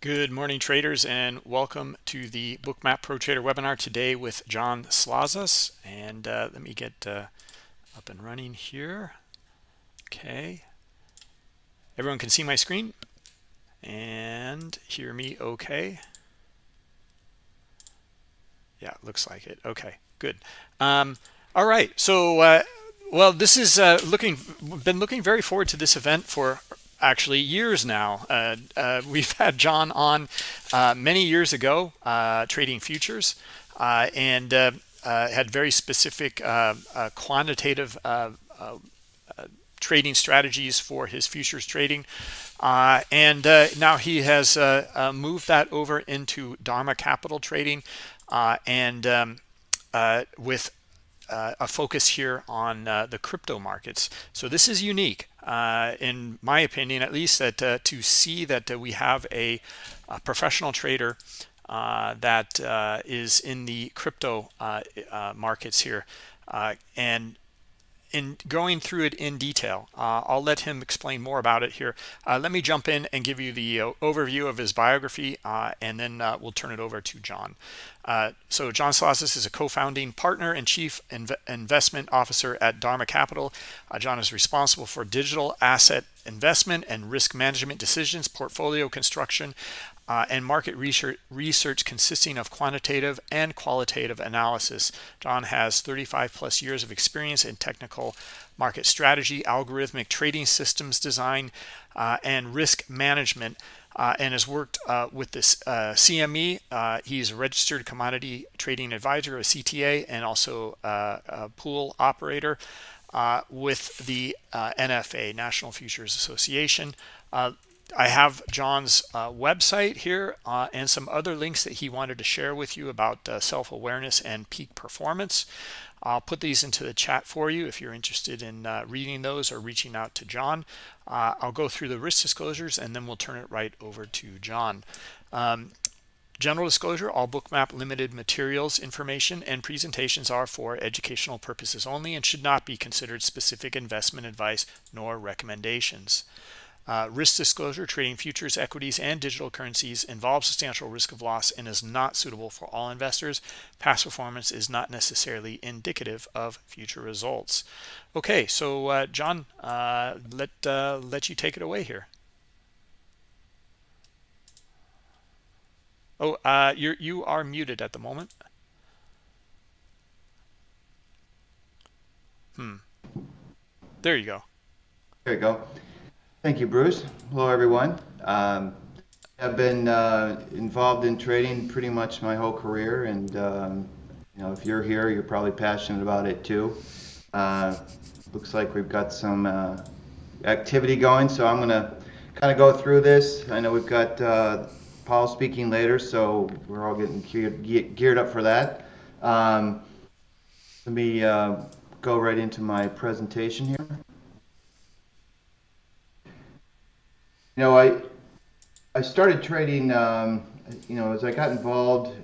Good morning, traders, and welcome to the Bookmap Pro Trader webinar today with John Slazas. And let me get up and running here. Okay. Everyone can see my screen and hear me okay. Yeah, looks like it. Okay, good. All right. So, well, this is been looking very forward to this event for actually years now. We've had John on many years ago trading futures and had very specific quantitative trading strategies for his futures trading. And now he has moved that over into Dharma Capital trading and with a focus here on the crypto markets. So this is unique, in my opinion, at least, that to see that we have a professional trader that is in the crypto markets here. And in going through it in detail, I'll let him explain more about it here. Let me jump in and give you the overview of his biography, and then we'll turn it over to John. So John Slazas is a co-founding partner and chief investment officer at Dharma Capital. John is responsible for digital asset investment and risk management decisions, portfolio construction, and market research consisting of quantitative and qualitative analysis. John has 35 plus years of experience in technical market strategy, algorithmic trading systems design, and risk management, and has worked with this CME. He's a registered commodity trading advisor, a CTA, and also a pool operator with the NFA, National Futures Association. I have John's website here and some other links that he wanted to share with you about self-awareness and peak performance. I'll put these into the chat for you if you're interested in reading those or reaching out to John. I'll go through the risk disclosures and then we'll turn it right over to John. General disclosure, all Bookmap limited materials, information, and presentations are for educational purposes only and should not be considered specific investment advice nor recommendations. Risk disclosure, trading futures, equities, and digital currencies involves substantial risk of loss and is not suitable for all investors. Past performance is not necessarily indicative of future results. Okay, so John, let you take it away here. Oh, you are muted at the moment. There you go. There you go. Thank you, Bruce. Hello, everyone. I've been involved in trading pretty much my whole career, and if you're here, you're probably passionate about it too. Looks like we've got some activity going, so I'm going to kind of go through this. I know we've got Paul speaking later, so we're all getting geared up for that. Let me go right into my presentation here. I started trading, as I got involved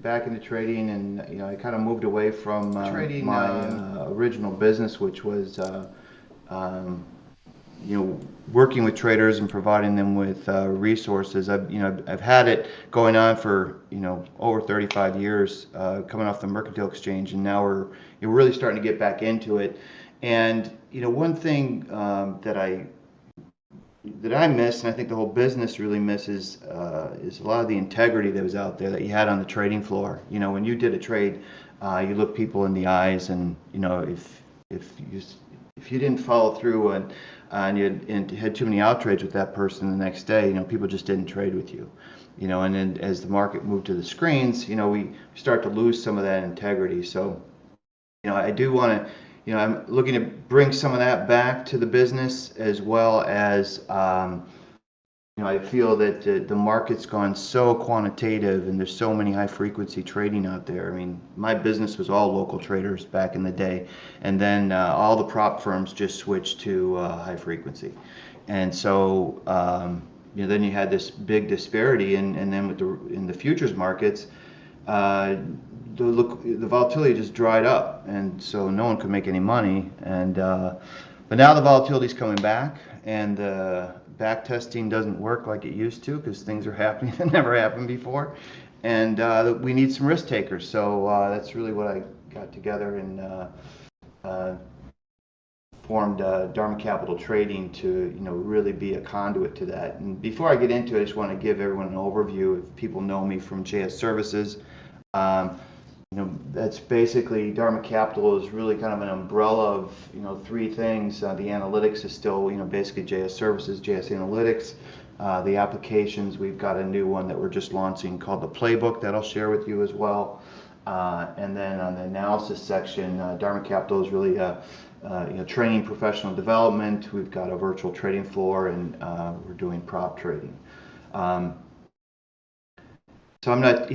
back into trading, and I kind of moved away from trading my original business, which was working with traders and providing them with resources. I've had it going on for over 35 years, coming off the Mercantile Exchange, and now we're really starting to get back into it. And one thing that I miss, and I think the whole business really misses, is a lot of the integrity that was out there that you had on the trading floor. When you did a trade, you looked people in the eyes, and if you didn't follow through and you had too many out trades with that person the next day, people just didn't trade with you. And then as the market moved to the screens, we start to lose some of that integrity. So, I do want to. I'm looking to bring some of that back to the business, as well as, I feel that the market's gone so quantitative and there's so many high frequency trading out there. I mean, my business was all local traders back in the day, and then all the prop firms just switched to high frequency. And so, then you had this big disparity, and then in the futures markets, the volatility just dried up, and so no one could make any money. And but now the volatility is coming back, and the back testing doesn't work like it used to because things are happening that never happened before, and we need some risk takers. So that's really what I got together and formed Dharma Capital Trading to really be a conduit to that. And before I get into it, I just want to give everyone an overview. If people know me from JS Services, um, that's basically Dharma Capital is really kind of an umbrella of three things. The analytics is still basically JS Services, JS Analytics. The applications, we've got a new one that we're just launching called the Playbook that I'll share with you as well. And then on the analysis section, Dharma Capital is really training professional development. We've got a virtual trading floor, and we're doing prop trading. So I'm not,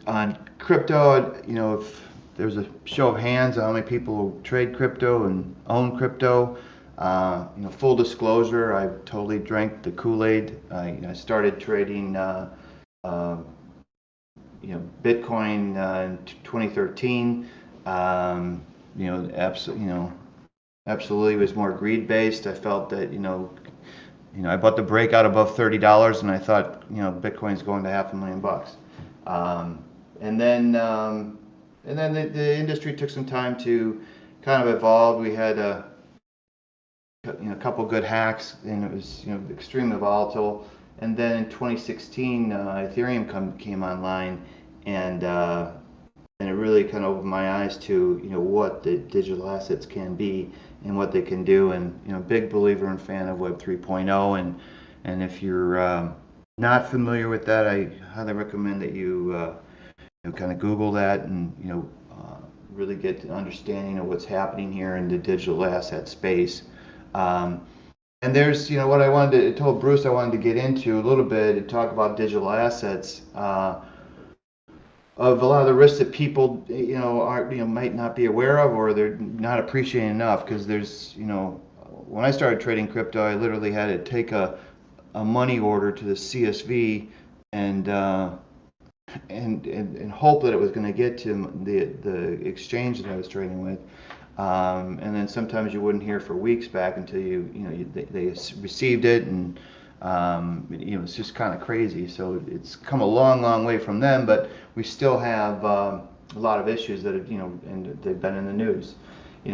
on crypto, if there's a show of hands on how many people trade crypto and own crypto, full disclosure, I totally drank the Kool-Aid. I started trading, Bitcoin in 2013. Absolutely was more greed-based. I felt that, I bought the breakout above $30, and I thought, Bitcoin's going to $500,000. And then the industry took some time to kind of evolve. We had a couple good hacks, and it was extremely volatile. And then in 2016, Ethereum came online, and it really kind of opened my eyes to what the digital assets can be and what they can do. And big believer and fan of Web 3.0. And if you're not familiar with that, I highly recommend that you kind of Google that and really get an understanding of what's happening here in the digital asset space. And there's what I told Bruce I wanted to get into a little bit and talk about digital assets. Of a lot of the risks that people might not be aware of, or they're not appreciating enough, because there's when I started trading crypto, I literally had to take a money order to the CSV and hope that it was going to get to the exchange that I was trading with, and then sometimes you wouldn't hear for weeks back until they received it, and it's just kind of crazy. So it's come a long way from them, but we still have a lot of issues that have and they've been in the news.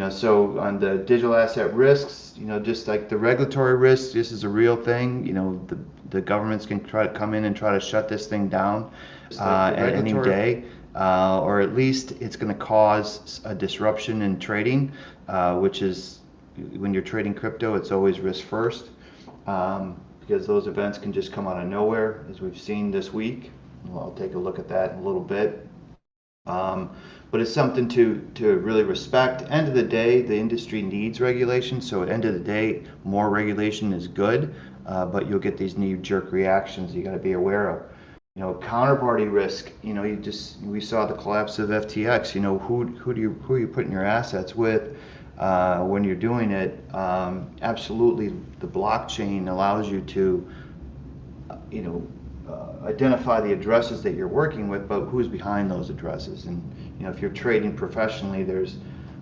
So on the digital asset risks, just like the regulatory risks, this is a real thing. The governments can try to come in and try to shut this thing down at any day, or at least it's going to cause a disruption in trading, which is when you're trading crypto, it's always risk first, because those events can just come out of nowhere, as we've seen this week. Well, I'll take a look at that in a little bit. But it's something to really respect. End of the day, the industry needs regulation. So at the end of the day, more regulation is good, but you'll get these knee-jerk reactions you got to be aware of. Counterparty risk. We saw the collapse of FTX. Who are you putting your assets with when you're doing it? Absolutely, the blockchain allows you to identify the addresses that you're working with, but who's behind those addresses. And if you're trading professionally,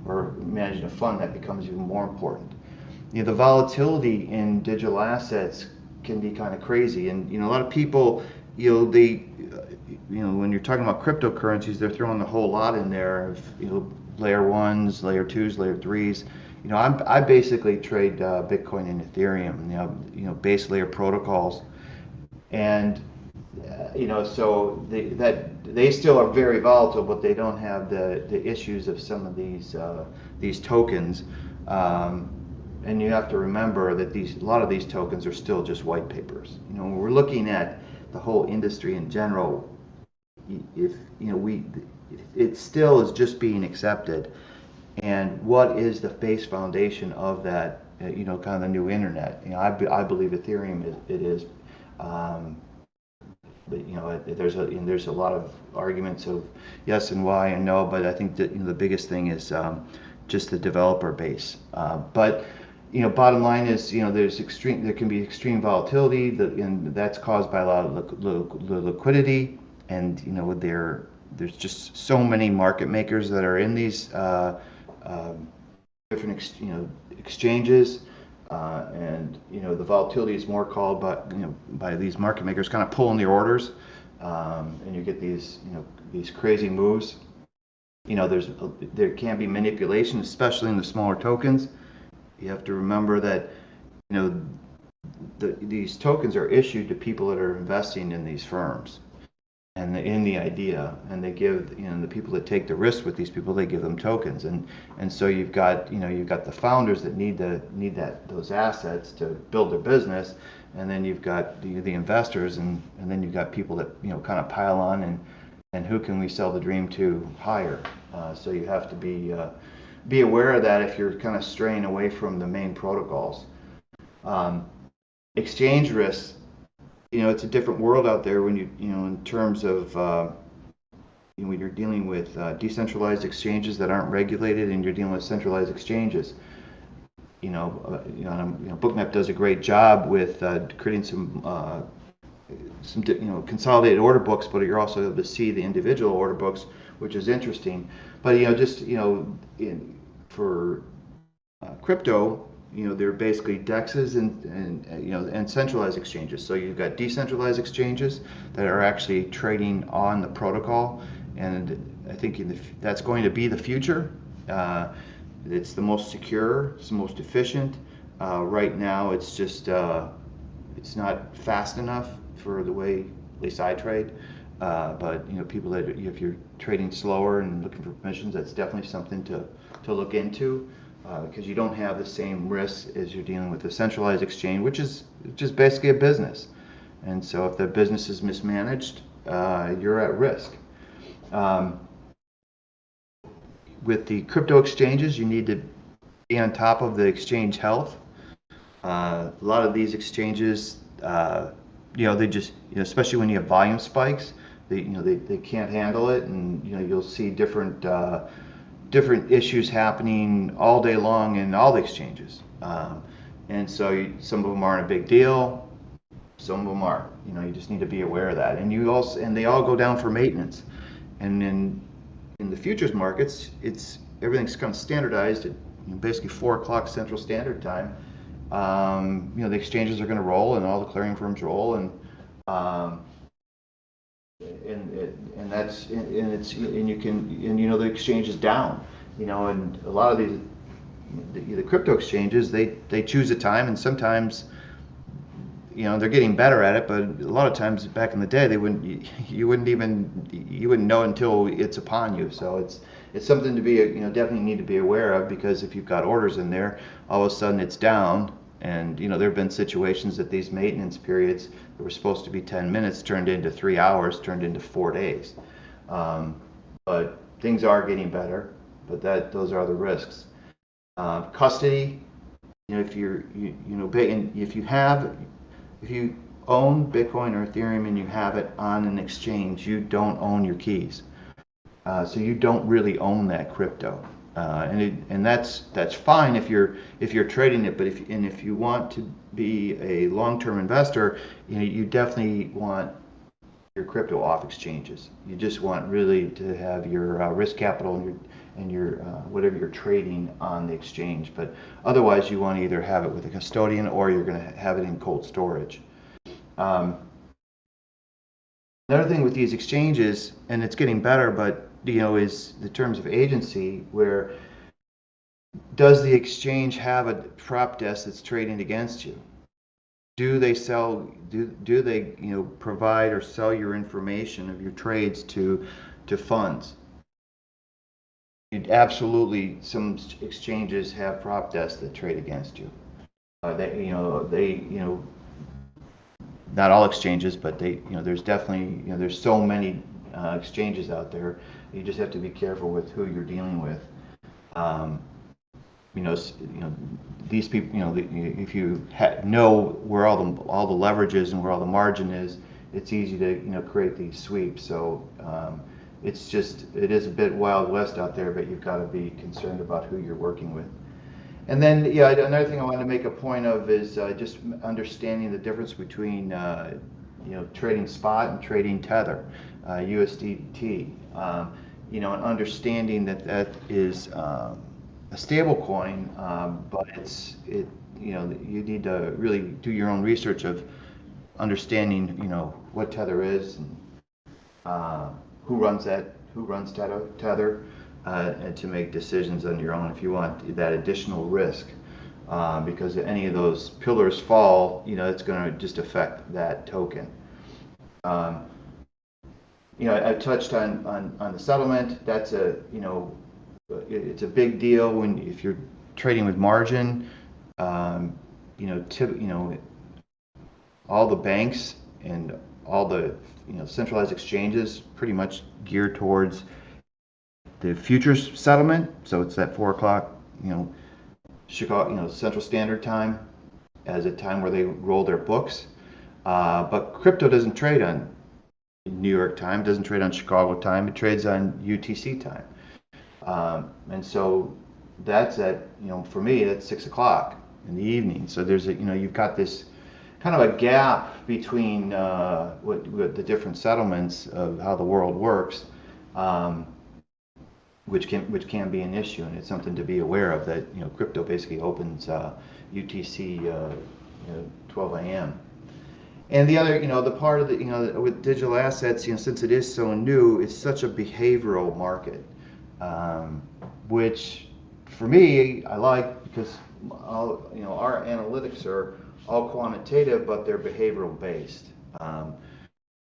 or managing a fund, that becomes even more important. The volatility in digital assets can be kind of crazy, and a lot of people, when you're talking about cryptocurrencies, they're throwing the whole lot in there of layer ones, layer twos, layer threes. I basically trade Bitcoin and Ethereum, base layer protocols, and so they still are very volatile, but they don't have the issues of some of these tokens. And you have to remember that a lot of these tokens are still just white papers. When we're looking at the whole industry in general, it still is just being accepted. And what is the base foundation of that? Kind of the new internet. I believe Ethereum is. But there's a lot of arguments of yes and why and no, but I think that the biggest thing is just the developer base. But bottom line is there can be extreme volatility, and that's caused by a lot of liquidity, and there's just so many market makers that are in these different exchanges. And the volatility is more called by these market makers kind of pulling the orders, and you get these crazy moves. There can be manipulation, especially in the smaller tokens. You have to remember that you know these tokens are issued to people that are investing in these firms and in the idea, and they give the people that take the risk with these people, they give them tokens, and so you've got the founders that need those assets to build their business, and then you've got the investors, and then you've got people that kind of pile on, and who can we sell the dream to higher. So you have to be aware of that if you're kind of straying away from the main protocols. Exchange risks, it's a different world out there when in terms of when you're dealing with decentralized exchanges that aren't regulated, and you're dealing with centralized exchanges. Bookmap does a great job with creating some consolidated order books, but you're also able to see the individual order books, which is interesting. But for crypto, they're basically DEXs and centralized exchanges. So you've got decentralized exchanges that are actually trading on the protocol, and I think that's going to be the future. It's the most secure, it's the most efficient. Right now, it's just it's not fast enough for the way at least I trade. But people that if you're trading slower and looking for permissions, that's definitely something to look into. Because you don't have the same risks as you're dealing with a centralized exchange, which is just basically a business. And so if the business is mismanaged, you're at risk. With the crypto exchanges, you need to be on top of the exchange health. A lot of these exchanges, they just, especially when you have volume spikes, they can't handle it, and you'll see different issues happening all day long in all the exchanges. And so some of them aren't a big deal, some of them are. You just need to be aware of that. And they all go down for maintenance. And in the futures markets, everything's kind of standardized at basically 4 o'clock Central Standard Time. The exchanges are going to roll, and all the clearing firms roll, and that's the exchange is down, and a lot of the crypto exchanges, they choose a time, and sometimes they're getting better at it, but a lot of times back in the day you wouldn't know until it's upon you. So it's something to be definitely need to be aware of, because if you've got orders in there, all of a sudden it's down. And there have been situations that these maintenance periods that were supposed to be 10 minutes turned into 3 hours, turned into 4 days. But things are getting better, but those are the risks. Custody, if you own Bitcoin or Ethereum and you have it on an exchange, you don't own your keys. So you don't really own that crypto. And that's fine if you're trading it, but if you want to be a long-term investor, you definitely want your crypto off exchanges. You just want really to have your risk capital and your whatever you're trading on the exchange. But otherwise, you want to either have it with a custodian, or you're going to have it in cold storage. Another thing with these exchanges, and it's getting better, but is the terms of agency, where does the exchange have a prop desk that's trading against you? Do they provide or sell your information of your trades to funds? Absolutely, some exchanges have prop desks that trade against you. Not all exchanges, but there's definitely, there's so many exchanges out there. You just have to be careful with who you're dealing with. These people, if you know where all the leverage is and where all the margin is, it's easy to create these sweeps. So it is a bit Wild West out there, but you've got to be concerned about who you're working with. And then, another thing I wanted to make a point of is just understanding the difference between trading spot and trading tether, USDT. And understanding that is a stable coin, but you need to really do your own research of understanding, what Tether is and uh, who runs Tether, and to make decisions on your own if you want that additional risk. Because if any of those pillars fall, it's going to just affect that token. Um, I touched on the settlement. That's it's a big deal when if you're trading with margin. Um, all the banks and all the centralized exchanges pretty much gear towards the futures settlement. So it's at 4 o'clock, Chicago, Central Standard Time, as a time where they roll their books. But crypto doesn't trade on New York time, doesn't trade on Chicago time. It trades on UTC time. And so that's at, for me, that's 6 o'clock in the evening. So there's you've got this kind of a gap between what the different settlements of how the world works, um, which can be an issue, and it's something to be aware of. That crypto basically opens UTC 12 a.m. And the other, the part of with digital assets, since it is so new, it's such a behavioral market, which for me I like because our analytics are all quantitative, but they're behavioral based.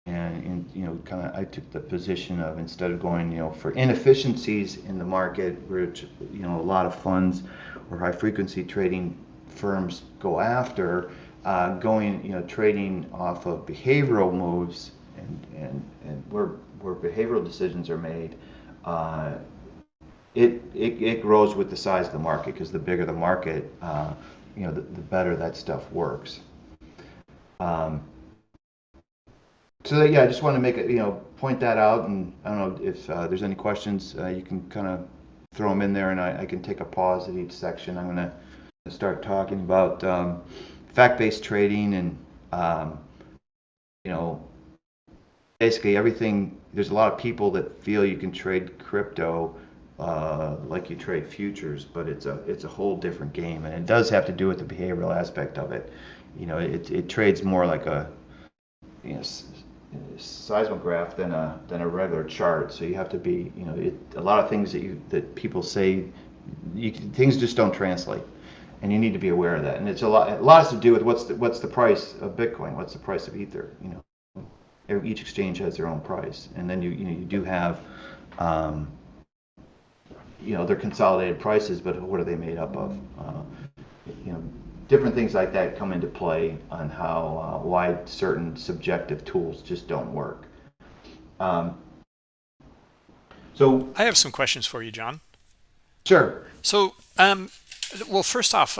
And kind of I took the position of instead of going, for inefficiencies in the market, which a lot of funds or high frequency trading firms go after, going, trading off of behavioral moves and where behavioral decisions are made, it grows with the size of the market because the bigger the market, the better that stuff works. Um, yeah, I just want to make it, point that out, and I don't know if there's any questions. You can kind of throw them in there, and I can take a pause at each section. I'm going to start talking about fact-based trading and you know basically everything. There's a lot of people that feel you can trade crypto like you trade futures, but it's a whole different game, and it does have to do with the behavioral aspect of it. It trades more like a you know, seismograph than a regular chart. So you have to be a lot of things that people say things just don't translate, and you need to be aware of that. And it's a lot has to do with what's the price of Bitcoin, what's the price of Ether. Each exchange has their own price, and then you do have their consolidated prices, but what are they made up of? You know, Different things like that come into play on how why certain subjective tools just don't work. Um, so I have some questions for you, John. sure, So, well, first off,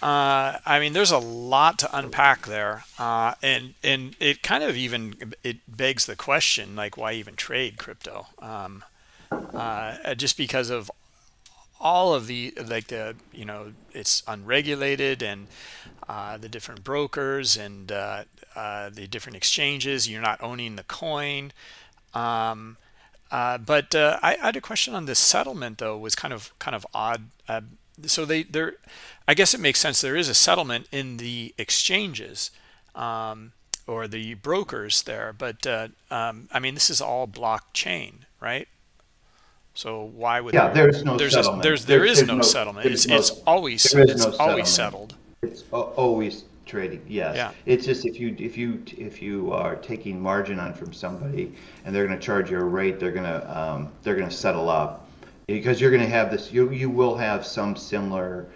I mean, there's a lot to unpack there, and it kind of even it begs the question, like, why even trade crypto? Just because of all of the it's unregulated, and the different brokers, and the different exchanges. You're not owning the coin. Um, but I had a question on this settlement, though, was kind of odd. So there, I guess it makes sense. There is a settlement in the exchanges, or the brokers there, but I mean, this is all blockchain, right? So why would yeah, there? there's no There's a, settlement. there is There's no no settlement. there's It's no always there is it's no always settlement. settled. It's always trading. Yes, Yeah. it's just if you are taking margin on from somebody and they're going to charge you a rate, they're going to settle up because you're going to have this. You will have some similar.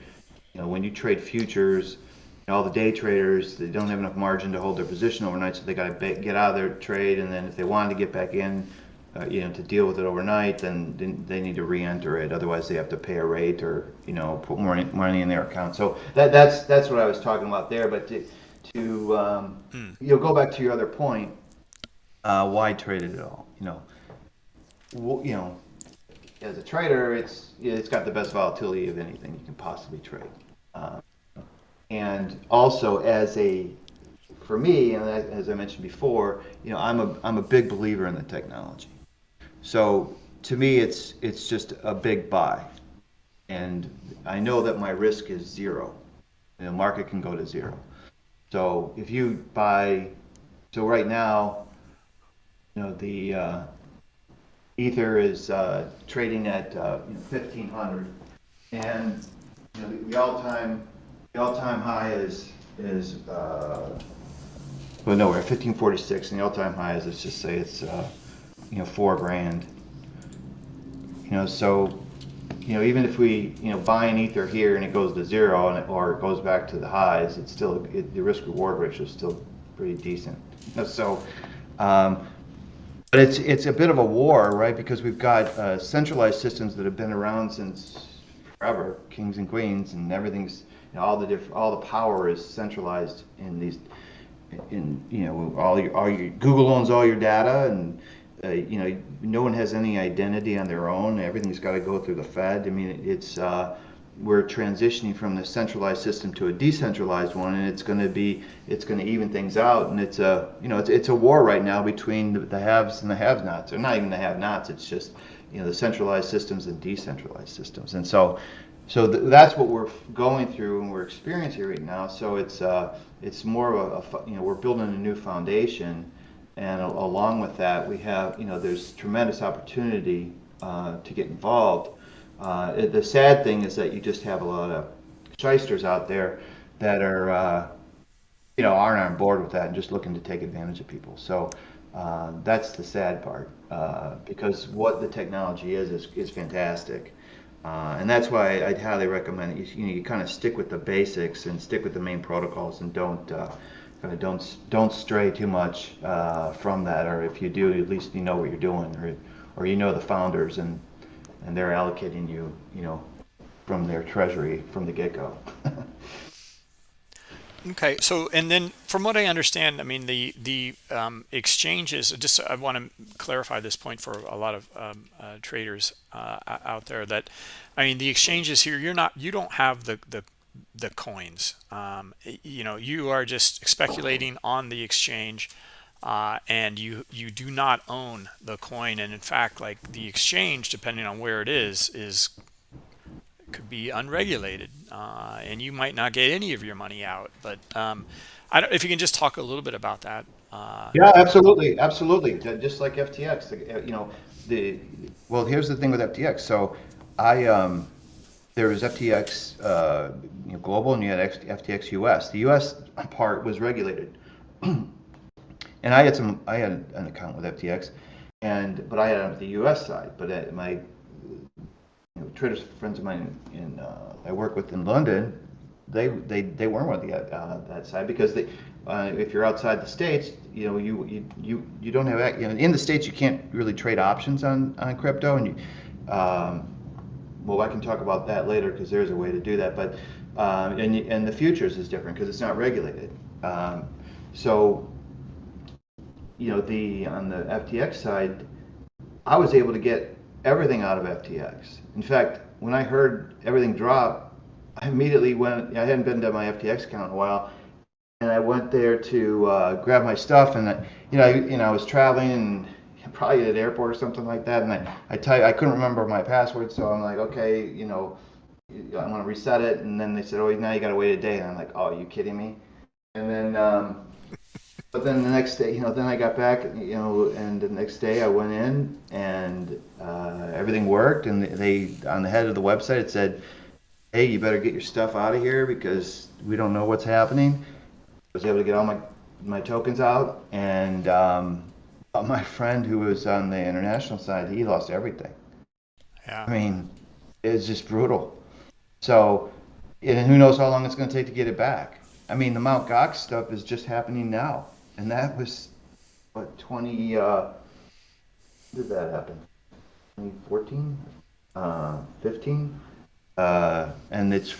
When you trade futures, all the day traders, they don't have enough margin to hold their position overnight, so they got to get out of their trade, and then if they wanted to get back in, to deal with it overnight, then they need to re-enter it. Otherwise, they have to pay a rate or put more money in their account. So that's what I was talking about there. But Mm. go back to your other point, why trade it at all? Well, as a trader, it's got the best volatility of anything you can possibly trade. Uh, and also for me, and as I mentioned before, I'm a big believer in the technology. So to me, it's just a big buy, and I know that my risk is zero. The market can go to zero. So if you buy, so right now, the Ether is trading at 1,500, and the all-time high is well, no, we're at 1546, and the all-time high is, let's just say it's 4 grand. So even if we buy an ether here and it goes to zero, or it goes back to the highs, it's still the risk reward ratio is still pretty decent. So but it's a bit of a war, right? Because we've got centralized systems that have been around since forever, kings and queens, and everything's all the power is centralized in these in all your Google owns all your data, and no one has any identity on their own. Everything's got to go through the Fed. I mean, it's we're transitioning from the centralized system to a decentralized one, and it's going to even things out. And it's a war right now between the haves and the have-nots, or not even the have-nots. It's just the centralized systems and decentralized systems. And that's what we're going through and we're experiencing right now. So it's more of we're building a new foundation, and along with that we have there's tremendous opportunity to get involved. The sad thing is that you just have a lot of shysters out there that aren't on board with that and just looking to take advantage of people. So that's the sad part, because what the technology is fantastic. And that's why I'd highly recommend it. You kind of stick with the basics and stick with the main protocols, and don't stray too much from that. Or if you do, at least you know what you're doing, or the founders, and they're allocating you from their treasury from the get-go. Okay, so and then from what I understand, I mean the exchanges. Just I want to clarify this point for a lot of traders out there, that I mean the exchanges here, you don't have the coins. You are just speculating on the exchange, and you do not own the coin. And in fact, like the exchange, depending on where it is could be unregulated, and you might not get any of your money out. But I don't, if you can just talk a little bit about that. Yeah, absolutely, absolutely. Just like FTX, the well, here's the thing with FTX. So I there was FTX global, and you had FTX US. The US part was regulated, and I had an account with FTX, but I had it on the US side. But my traders friends of mine I work with in London, they weren't with that side, because if you're outside the states, you don't have in the states you can't really trade options on crypto, and well, I can talk about that later because there's a way to do that, but and the futures is different because it's not regulated. So the on the FTX side, I was able to get everything out of FTX. In fact, when I heard everything drop, I immediately went. I hadn't been to my FTX account in a while, and I went there to grab my stuff. And I was traveling, and probably at an airport or something like that. And I couldn't remember my password, so I'm like, okay, I want to reset it. And then they said, oh, now you got to wait a day. And I'm like, oh, are you kidding me? And then but then the next day, then I got back, and the next day I went in, and everything worked. And they, on the head of the website, it said, "Hey, you better get your stuff out of here because we don't know what's happening." I was able to get all my tokens out, and my friend who was on the international side, he lost everything. Yeah. I mean, it's just brutal. So, and who knows how long it's going to take to get it back. I mean, the Mt. Gox stuff is just happening now. And that was, what, when did that happen? 2014? 15? And that's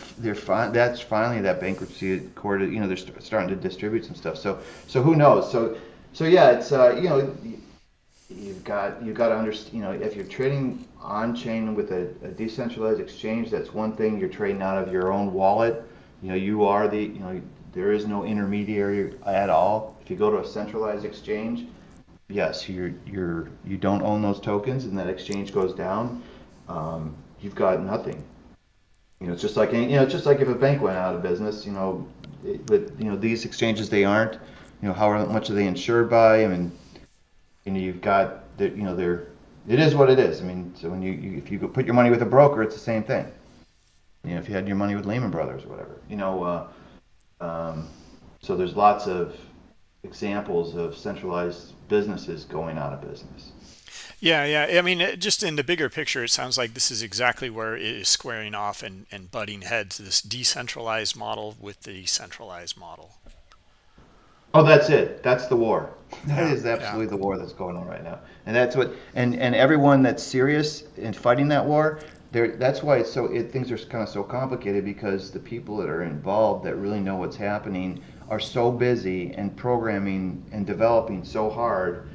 finally that bankruptcy court, they're starting to distribute some stuff. So who knows? So yeah, it's, you've got to understand, if you're trading on chain with a decentralized exchange, that's one thing. You're trading out of your own wallet. You are there is no intermediary at all. If you go to a centralized exchange, yes, you don't own those tokens, and that exchange goes down. You've got nothing. It's just like it's just like if a bank went out of business, but these exchanges they aren't. How much are they insured by? I mean, you've got they're it is what it is. I mean, so when if you go put your money with a broker, it's the same thing. If you had your money with Lehman Brothers or whatever, so there's lots of examples of centralized businesses going out of business. Yeah, yeah. I mean, just in the bigger picture, it sounds like this is exactly where it is squaring off and butting heads, this decentralized model with the centralized model. Oh, that's it. That's the war. That Yeah, is yeah. absolutely the war that's going on right now. And that's what and everyone that's serious in fighting that war, that's why things are kind of so complicated because the people that are involved that really know what's happening are so busy and programming and developing so hard,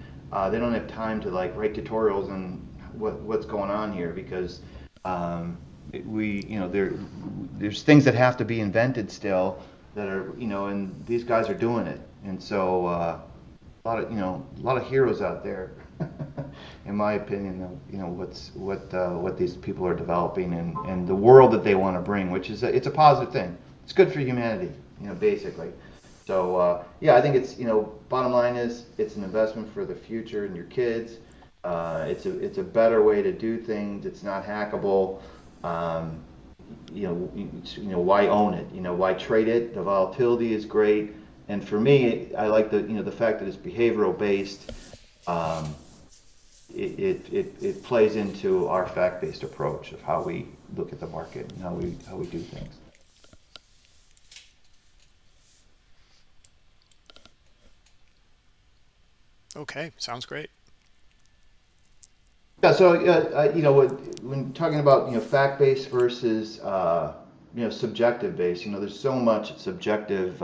they don't have time to like write tutorials on what's going on here because there's things that have to be invented still that are and these guys are doing it and so a lot of heroes out there in my opinion of what these people are developing and the world that they want to bring, which is it's a positive thing. It's good for humanity, basically. So yeah, I think it's bottom line is it's an investment for the future and your kids. It's a better way to do things. It's not hackable. Um, why own it? Why trade it? The volatility is great, and for me, I like the fact that it's behavioral based. Um, it plays into our fact based approach of how we look at the market and how we do things. Okay, sounds great. Yeah, so when talking about fact based versus subjective based, there's so much subjective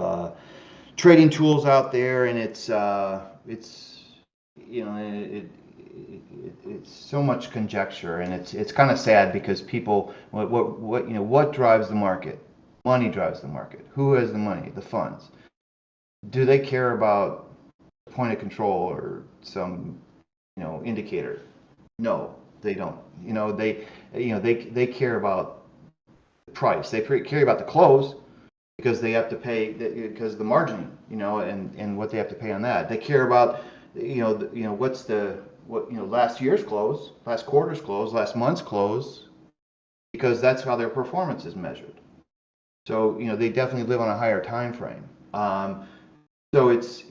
trading tools out there, and it's you know it's so much conjecture, and it's kind of sad because people what drives the market? Money drives the market. Who has the money? The funds. Do they care about point of control or some indicator? No, they don't. They care about the price. They care about the close because they have to pay because of the margining, and what they have to pay on that. They care about what's the what last year's close, last quarter's close, last month's close, because that's how their performance is measured. So they definitely live on a higher time frame. So it's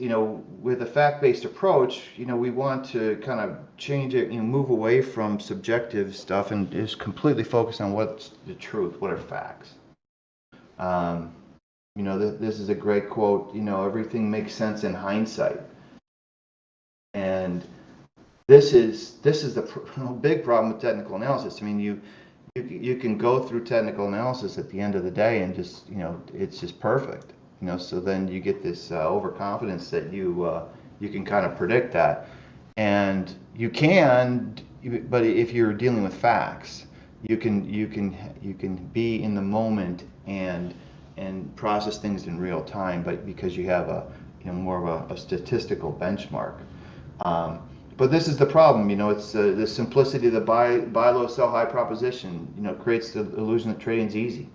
with a fact-based approach, we want to kind of change it, move away from subjective stuff and just completely focus on what's the truth, what are facts. Um, this is a great quote. Everything makes sense in hindsight, and this is the big problem with technical analysis. I mean, you can go through technical analysis at the end of the day and just it's just perfect. So then you get this overconfidence that you can kind of predict that, and you can, but if you're dealing with facts, you can be in the moment and process things in real time, but because you have a more of a statistical benchmark. Um, but this is the problem, it's the simplicity of the buy low, sell high proposition, creates the illusion that trading's easy.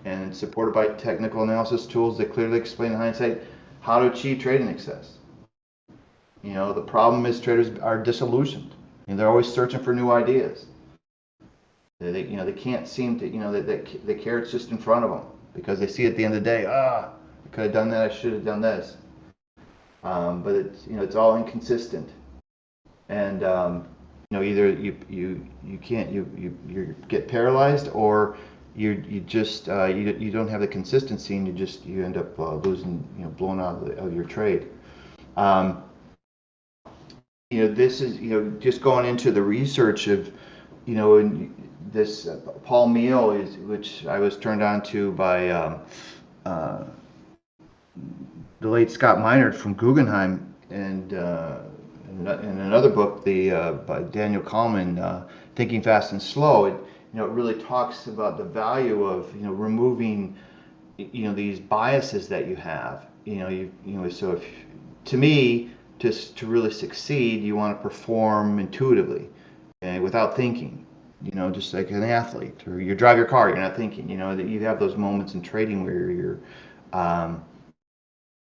And it's supported by technical analysis tools that clearly explain in hindsight how to achieve trading success. The problem is traders are disillusioned, and they're always searching for new ideas. They can't seem to, the carrot's just in front of them because they see at the end of the day, I could have done that, I should have done this. But it's all inconsistent, and either you can't you get paralyzed, or you just you don't have the consistency, and you end up losing, blown out of your trade. Um, this is just going into the research of and this Paul Meehl is, which I was turned on to by uh, the late Scott Minerd from Guggenheim, and in another book, by Daniel Kahneman, Thinking Fast and Slow. It really talks about the value of removing these biases that you have. So if to me, to really succeed, you want to perform intuitively, without thinking. just like an athlete, or you drive your car, you're not thinking, that you have those moments in trading where um,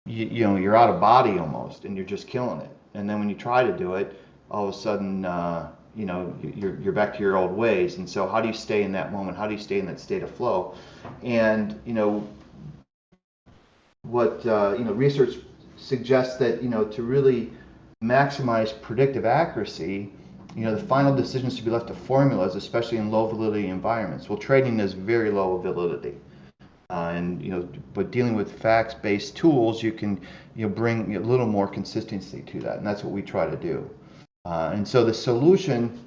you're out of body almost, and you're just killing it. And then when you try to do it, all of a sudden, you're back to your old ways. And so, how do you stay in that moment? How do you stay in that state of flow? And what research suggests that to really maximize predictive accuracy, the final decisions should be left to formulas, especially in low validity environments. Well, trading is very low validity. But dealing with facts-based tools, you can bring a little more consistency to that, and that's what we try to do. And so the solution,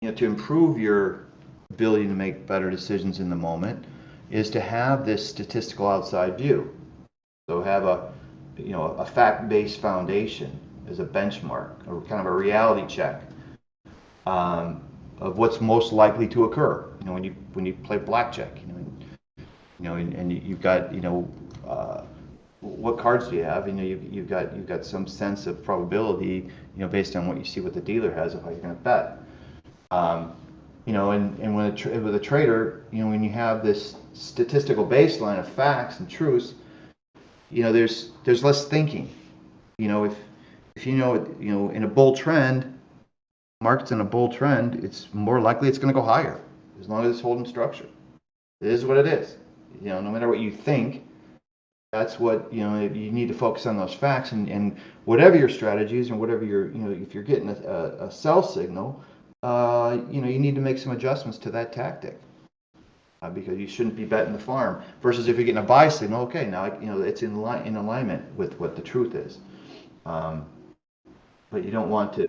to improve your ability to make better decisions in the moment, is to have this statistical outside view. So have a fact-based foundation as a benchmark, or kind of a reality check of what's most likely to occur. When you play blackjack, and you've got what cards do you have? You've got some sense of probability, based on what you see what the dealer has of how you're going to bet. And with a trader, when you have this statistical baseline of facts and truths, there's less thinking. If in a bull trend, market's in a bull trend, it's more likely it's going to go higher as long as it's holding structure. It is what it is. No matter what you think, that's what you need to focus on those facts, and whatever your strategies and whatever if you're getting a sell signal, you need to make some adjustments to that tactic, because you shouldn't be betting the farm. Versus if you're getting a buy signal, okay, now it's in alignment with what the truth is. But you don't want to,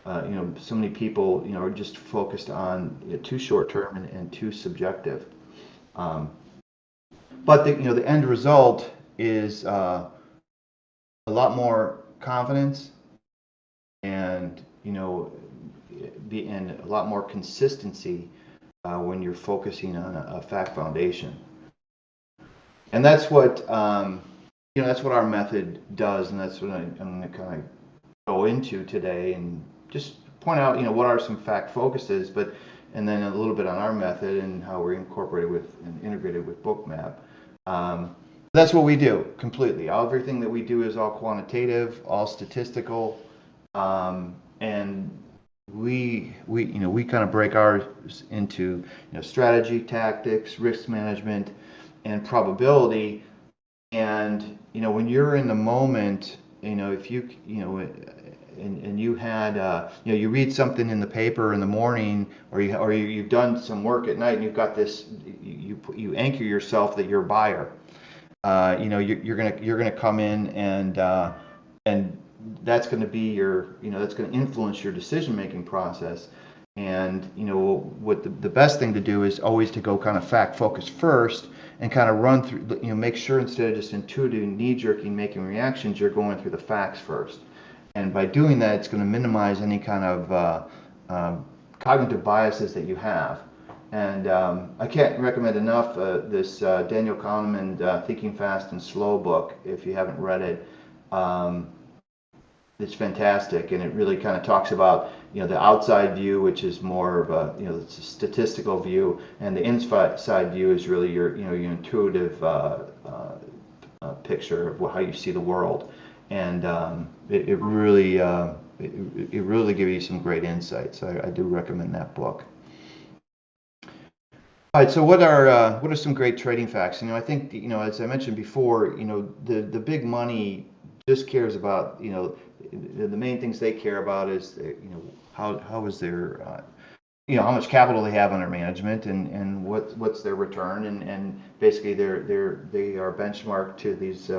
so many people are just focused on too short term and too subjective. But the end result is a lot more confidence, and and a lot more consistency when you're focusing on a fact foundation. And that's what that's what our method does, and that's what I'm going to kind of go into today, and just point out what are some fact focuses, and then a little bit on our method and how we're incorporated with and integrated with Bookmap. That's what we do completely. Everything that we do is all quantitative, all statistical, and we kind of break ours into strategy, tactics, risk management, and probability. And when you're in the moment, if you and you had you read something in the paper in the morning, or you've done some work at night, and you've got this, you anchor yourself that you're a buyer. You're gonna come in, and that's going to be your that's going to influence your decision making process. And what the best thing to do is always to go kind of fact focused first, and kind of run through, make sure instead of just intuitive knee jerking making reactions, you're going through the facts first. And by doing that, it's going to minimize any kind of cognitive biases that you have. And I can't recommend enough this Daniel Kahneman Thinking Fast and Slow book. If you haven't read it, it's fantastic, and it really kind of talks about the outside view, which is more of a it's a statistical view, and the inside view is really your your intuitive picture of how you see the world. And it really gives you some great insights. I do recommend that book. All right, so what are some great trading facts? I think as I mentioned before, the big money just cares about the main things they care about is how is their how much capital they have under management, and what's their return, and basically they are benchmarked to these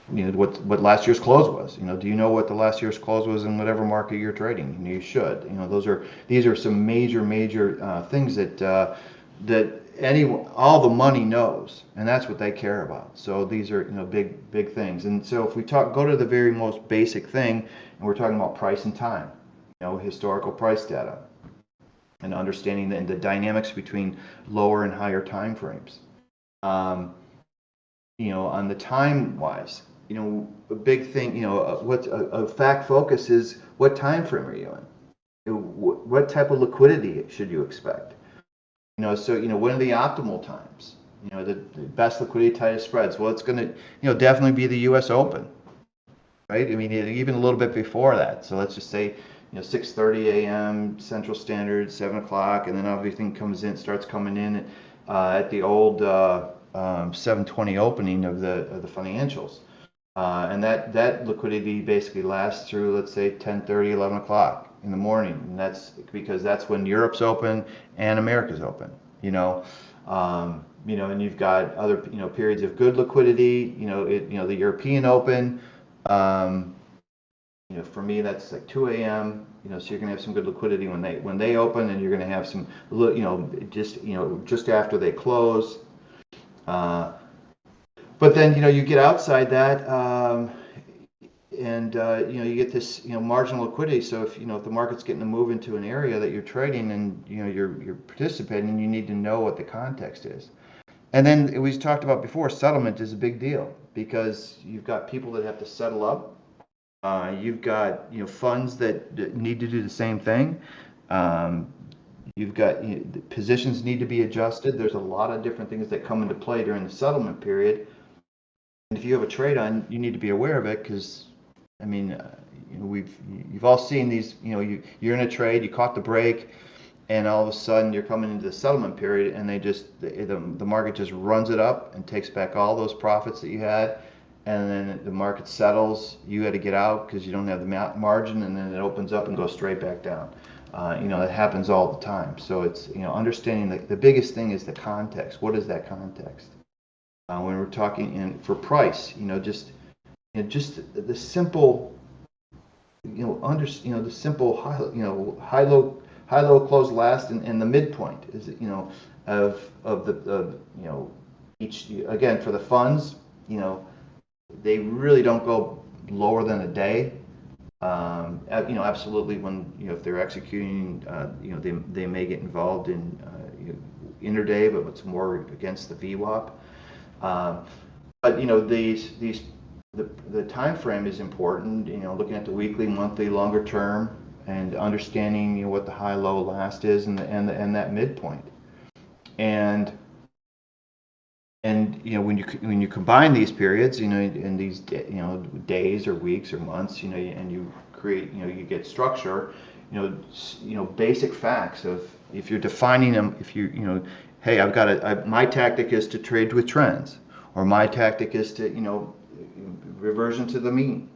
what last year's close was. Do you know what the last year's close was in whatever market you're trading? You should. These are some major things that all the money knows, and that's what they care about. So these are big things. And so if we go to the very most basic thing, and we're talking about price and time, historical price data, and understanding the dynamics between lower and higher time frames. On the time wise, a big thing, what a fact focus is, what time frame are you in? what type of liquidity should you expect? So when are the optimal times? The best liquidity, tightest spreads. Well, it's going to definitely be the U.S. Open, right? I mean, even a little bit before that. So let's just say 6:30 a.m. Central Standard, 7 o'clock, and then everything starts coming in at the old 7:20 opening of the financials. And that liquidity basically lasts through, let's say, 10:30, 11 o'clock in the morning. And that's because that's when Europe's open and America's open, and you've got other, periods of good liquidity, the European Open, um, for me, that's like 2 a.m. So you're going to have some good liquidity when they open, and you're going to have some, just after they close. But then you get outside that, and you get this marginal liquidity. So if if the market's getting to move into an area that you're trading and you're participating, you need to know what the context is. And then we talked about before, settlement is a big deal because you've got people that have to settle up. You've got funds that need to do the same thing. You've got the positions need to be adjusted. There's a lot of different things that come into play during the settlement period. And if you have a trade on, you need to be aware of it because, I mean, you've all seen these. You're in a trade, you caught the break, and all of a sudden you're coming into the settlement period, and the market just runs it up and takes back all those profits that you had, and then the market settles. You had to get out because you don't have the margin, and then it opens up and goes straight back down. That happens all the time. So it's understanding the biggest thing is the context. What is that context? When we're talking for price, just the simple, the simple high low close last and the midpoint is of the each, again, for the funds, they really don't go lower than a day. Absolutely, when if they're executing, they may get involved in intraday, but it's more against the VWAP. But the time frame is important. Looking at the weekly, monthly, longer term, and understanding what the high low last is and that midpoint. And when you combine these periods, in these days or weeks or months, and you create, you get structure, basic facts of if you're defining them, if hey, my tactic is to trade with trends, or my tactic is to reversion to the mean.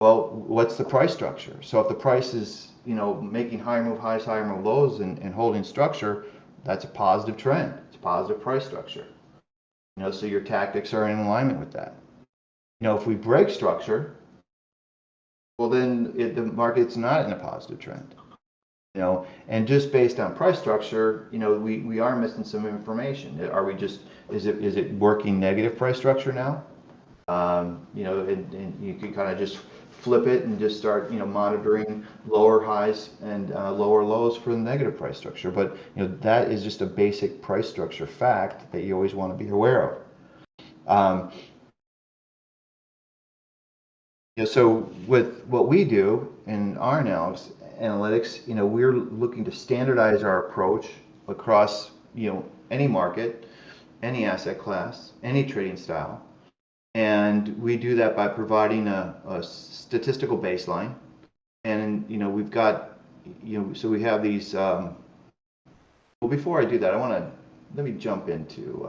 Well, what's the price structure? So if the price is making higher move highs, higher move lows, and holding structure, that's a positive trend. It's a positive price structure. So your tactics are in alignment with that. If we break structure, well then the market's not in a positive trend. And just based on price structure, we are missing some information. Is it working negative price structure now? And you can kind of just flip it and just start monitoring lower highs and lower lows for the negative price structure. But that is just a basic price structure fact that you always want to be aware of. So with what we do in our analytics, we're looking to standardize our approach across any market, any asset class, any trading style. And we do that by providing a statistical baseline. And, we've got, so we have these, well, before I do that, let me jump into,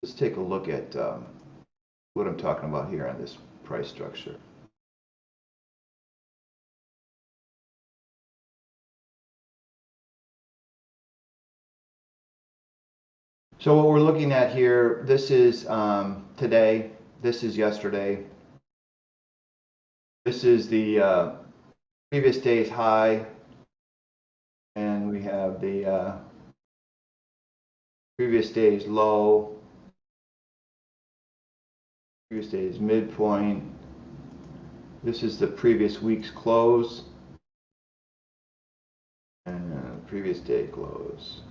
let's take a look at what I'm talking about here on this price structure. So what we're looking at here, this is today, this is yesterday, this is the previous day's high, and we have the previous day's low, previous day's midpoint. This is the previous week's close, and previous day close.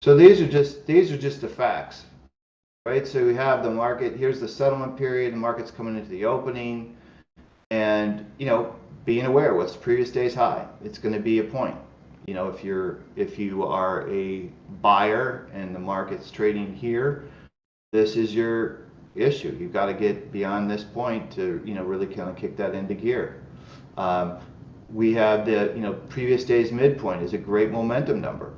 So these are just the facts, right? So we have the market. Here's the settlement period. The market's coming into the opening. And being aware what's the previous day's high. It's going to be a point. If you are a buyer and the market's trading here, this is your issue. You've got to get beyond this point to really kind of kick that into gear. We have the previous day's midpoint is a great momentum number.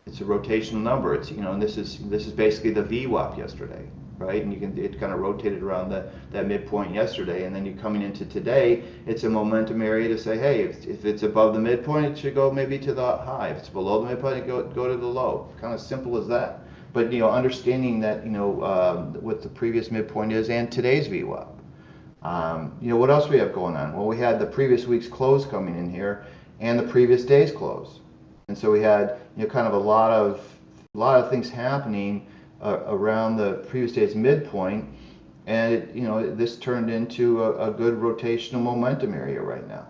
It's a rotational number. It's and this is basically the VWAP yesterday, right? And it kind of rotated around that midpoint yesterday, and then you're coming into today. It's a momentum area to say, hey, if it's above the midpoint, it should go maybe to the high. If it's below the midpoint, it go to the low. Kind of simple as that. But understanding that what the previous midpoint is and today's VWAP. What else we have going on? Well, we had the previous week's close coming in here, and the previous day's close, and so we had kind of a lot of things happening around the previous day's midpoint, and this turned into a good rotational momentum area right now.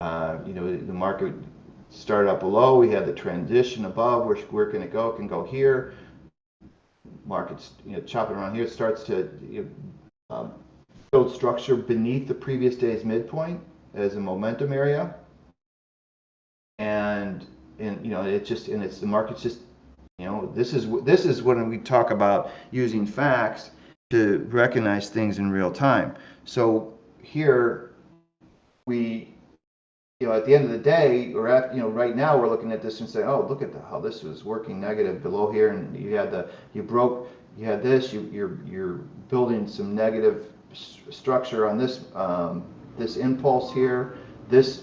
The market started up below. We had the transition above. Where can it go? It can go here. Market's chopping around here. It starts to build structure beneath the previous day's midpoint as a momentum area, and it's the market's just this is when we talk about using facts to recognize things in real time. So here we at the end of the day, or right now we're looking at this and saying, oh, look at how this was working negative below here, and you had this, you're building some negative structure on this this impulse here, this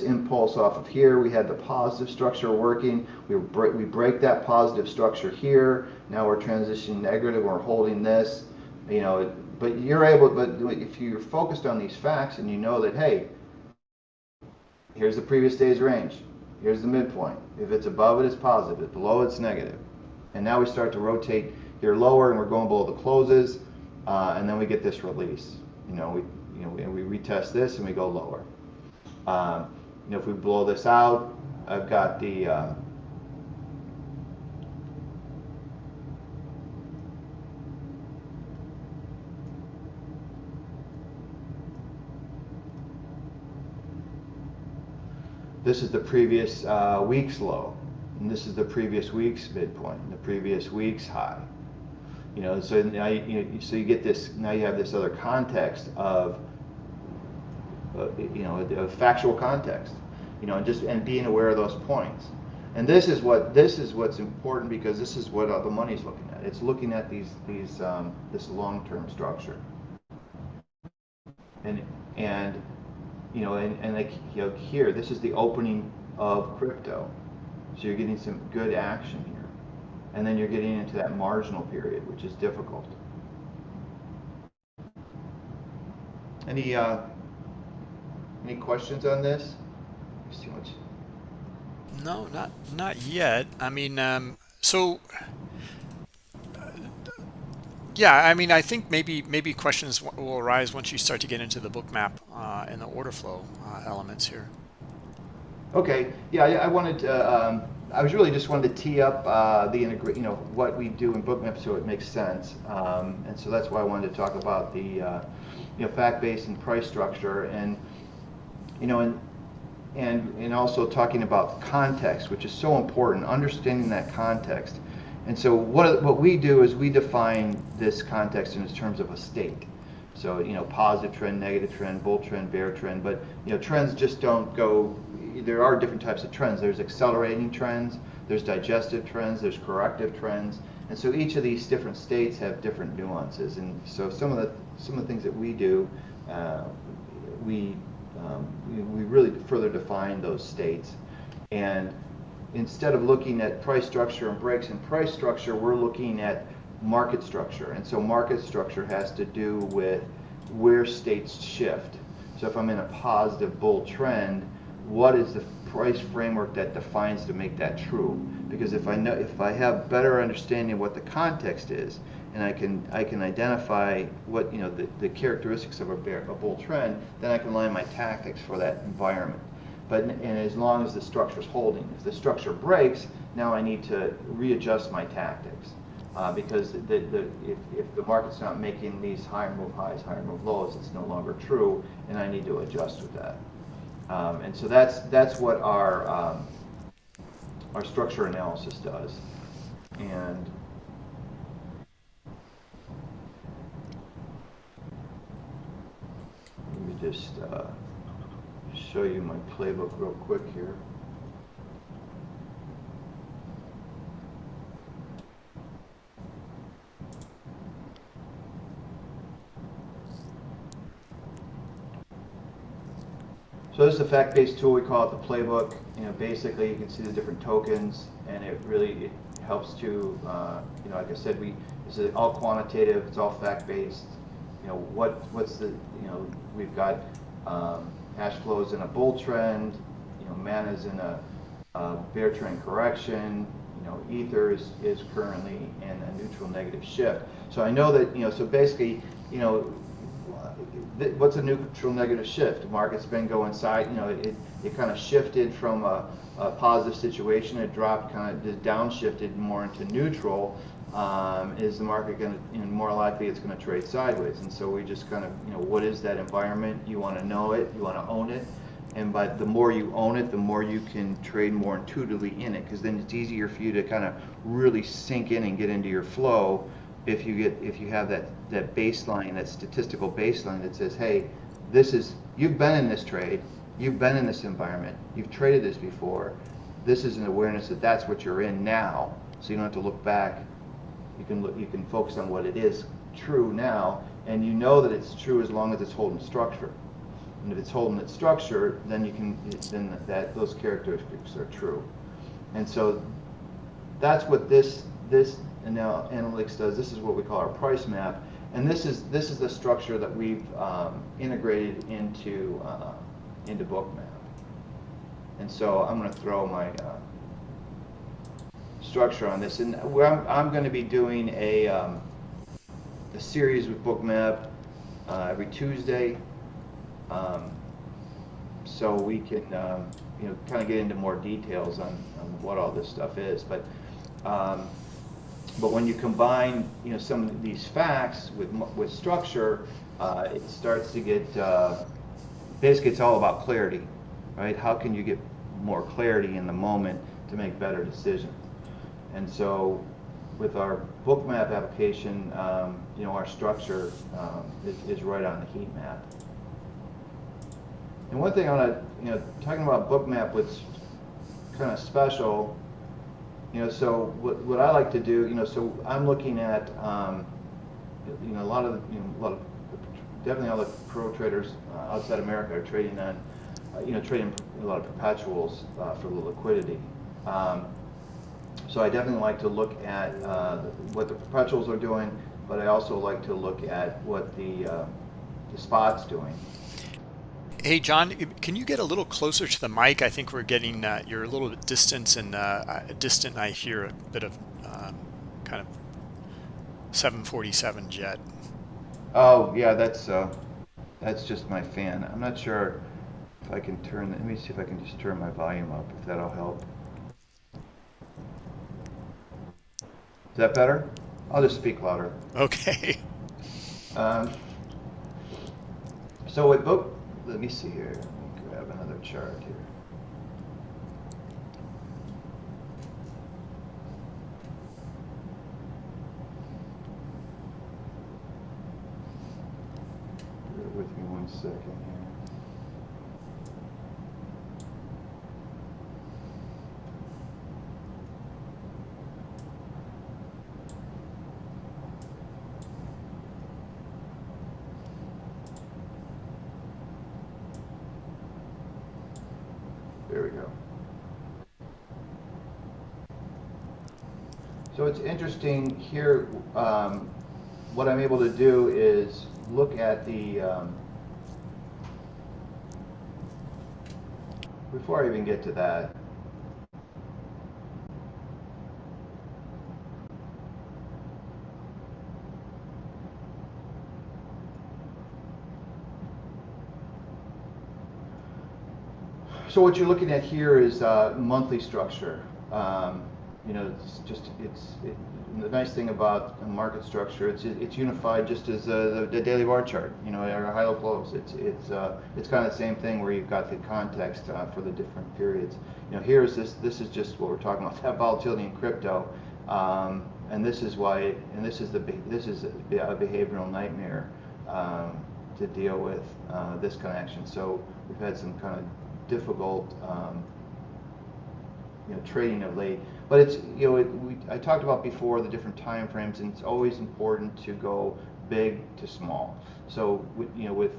impulse off of here. We had the positive structure working. We break that positive structure here. Now we're transitioning negative. We're holding this, but if you're focused on these facts and you know that, hey, here's the previous day's range, here's the midpoint. If it's above it, it's positive. If below, it's negative. And now we start to rotate here lower, and we're going below the closes, and then we get this release. We retest this and we go lower. If we blow this out, I've got the this is the previous week's low, and this is the previous week's midpoint, and the previous week's high. So now you get this. Now you have this other context of a factual context, and being aware of those points. And this is what's important, because this is what the money's looking at. It's looking at this long-term structure. And like here, this is the opening of crypto, so you're getting some good action here, and then you're getting into that marginal period, which is difficult. Any questions on this? There's too much. No, not yet. I mean, so yeah, I mean, I think maybe questions will arise once you start to get into the book map and the order flow elements here. Okay, yeah, I wanted to. I was really just wanted to tee up what we do in Bookmap so it makes sense, and so that's why I wanted to talk about the fact-based and price structure, and and also talking about context, which is so important, understanding that context. And so what we do is we define this context in terms of a state. So positive trend, negative trend, bull trend, bear trend, but trends just don't go. There are different types of trends. There's accelerating trends, there's digestive trends, there's corrective trends, and so each of these different states have different nuances. And so some of the things that we do, we really further define those states. And instead of looking at price structure and breaks in price structure, we're looking at market structure. And so market structure has to do with where states shift. So if I'm in a positive bull trend, what is the price framework that defines to make that true? Because if I have better understanding of what the context is, and I can identify what the characteristics of a bull trend, then I can line my tactics for that environment. And as long as the structure is holding, if the structure breaks, now I need to readjust my tactics. because if the market's not making these higher move highs, higher move lows, it's no longer true, and I need to adjust with that. And so that's what our structure analysis does. And let me just show you my playbook real quick here. So this is a fact-based tool. We call it the playbook. Basically, you can see the different tokens, and it helps to, like I said, this is all quantitative. It's all fact-based. What's the, we've got cash flows in a bull trend. Mana's in a bear trend correction. Ether is currently in a neutral negative shift. So I know that, so basically, what's a neutral negative shift? The market's been going side, it kind of shifted from a positive situation. It dropped, kind of downshifted more into neutral. Is the market going to, more likely it's going to trade sideways? And so we just kind of, what is that environment? You want to know it, you want to own it. And by the more you own it, the more you can trade more intuitively in it, because then it's easier for you to kind of really sink in and get into your flow if you have that baseline, that statistical baseline that says, hey, you've been in this trade, you've been in this environment, you've traded this before. This is an awareness that that's what you're in now, so you don't have to look back. You can focus on what it is true now, and you know that it's true as long as it's holding structure. And if it's holding its structure, then those characteristics are true. And so that's what this now analytics does. This is what we call our price map, and this is the structure that we've integrated into Bookmap. And so I'm going to throw my structure on this, and I'm going to be doing a series with Bookmap every Tuesday. So we can, kind of get into more details on what all this stuff is. But when you combine, some of these facts with structure, it starts to get, basically it's all about clarity, right? How can you get more clarity in the moment to make better decisions? And so with our Bookmap application, our structure is right on the heat map. And one thing I want to, talking about Bookmap, what's kind of special, so what I like to do, so I'm looking at, definitely all the pro traders outside America are trading on, trading a lot of perpetuals for the liquidity. So I definitely like to look at what the perpetuals are doing, but I also like to look at what the spot's doing. Hey, John, can you get a little closer to the mic? I think we're getting, you're a little bit distant, and I hear a bit of kind of 747 jet. Oh yeah, that's just my fan. I'm not sure if I can let me see if I can just turn my volume up, if that'll help. Is that better? I'll just speak louder. Okay. So let me see here. Let me grab another chart here. Bear with me 1 second here. There we go. So it's interesting here, what I'm able to do is look at the, before I even get to that, so what you're looking at here is monthly structure. the nice thing about a market structure, it's unified just as the daily bar chart, our high low close. It's kind of the same thing where you've got the context for the different periods. Here's this is just what we're talking about, that volatility in crypto, and this is why, and this is a behavioral nightmare to deal with this kind of action. So we've had some kind of difficult trading of late. But it's, I talked about before the different time frames, and it's always important to go big to small. So with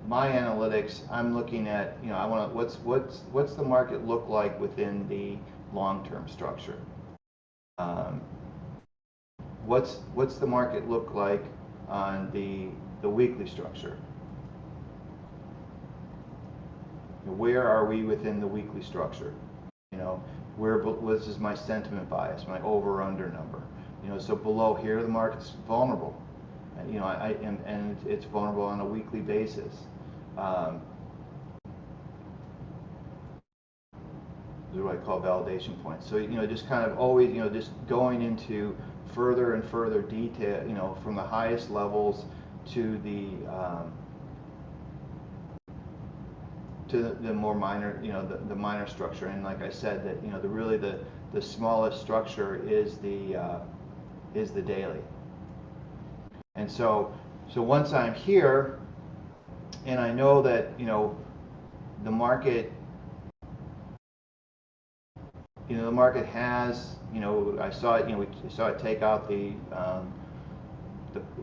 my analytics, I'm looking at, I want to, what's the market look like within the long-term structure? What's the market look like on the weekly structure? Where are we within the weekly structure? This is my sentiment bias, my over/under number. So below here, the market's vulnerable. And it's vulnerable on a weekly basis. These are what I call validation points. So just kind of always, just going into further and further detail, from the highest levels to the more minor, the minor structure. And like I said, that really the smallest structure is the daily. And so once I'm here, and I know that the market, the market has, I saw it, we saw it take out the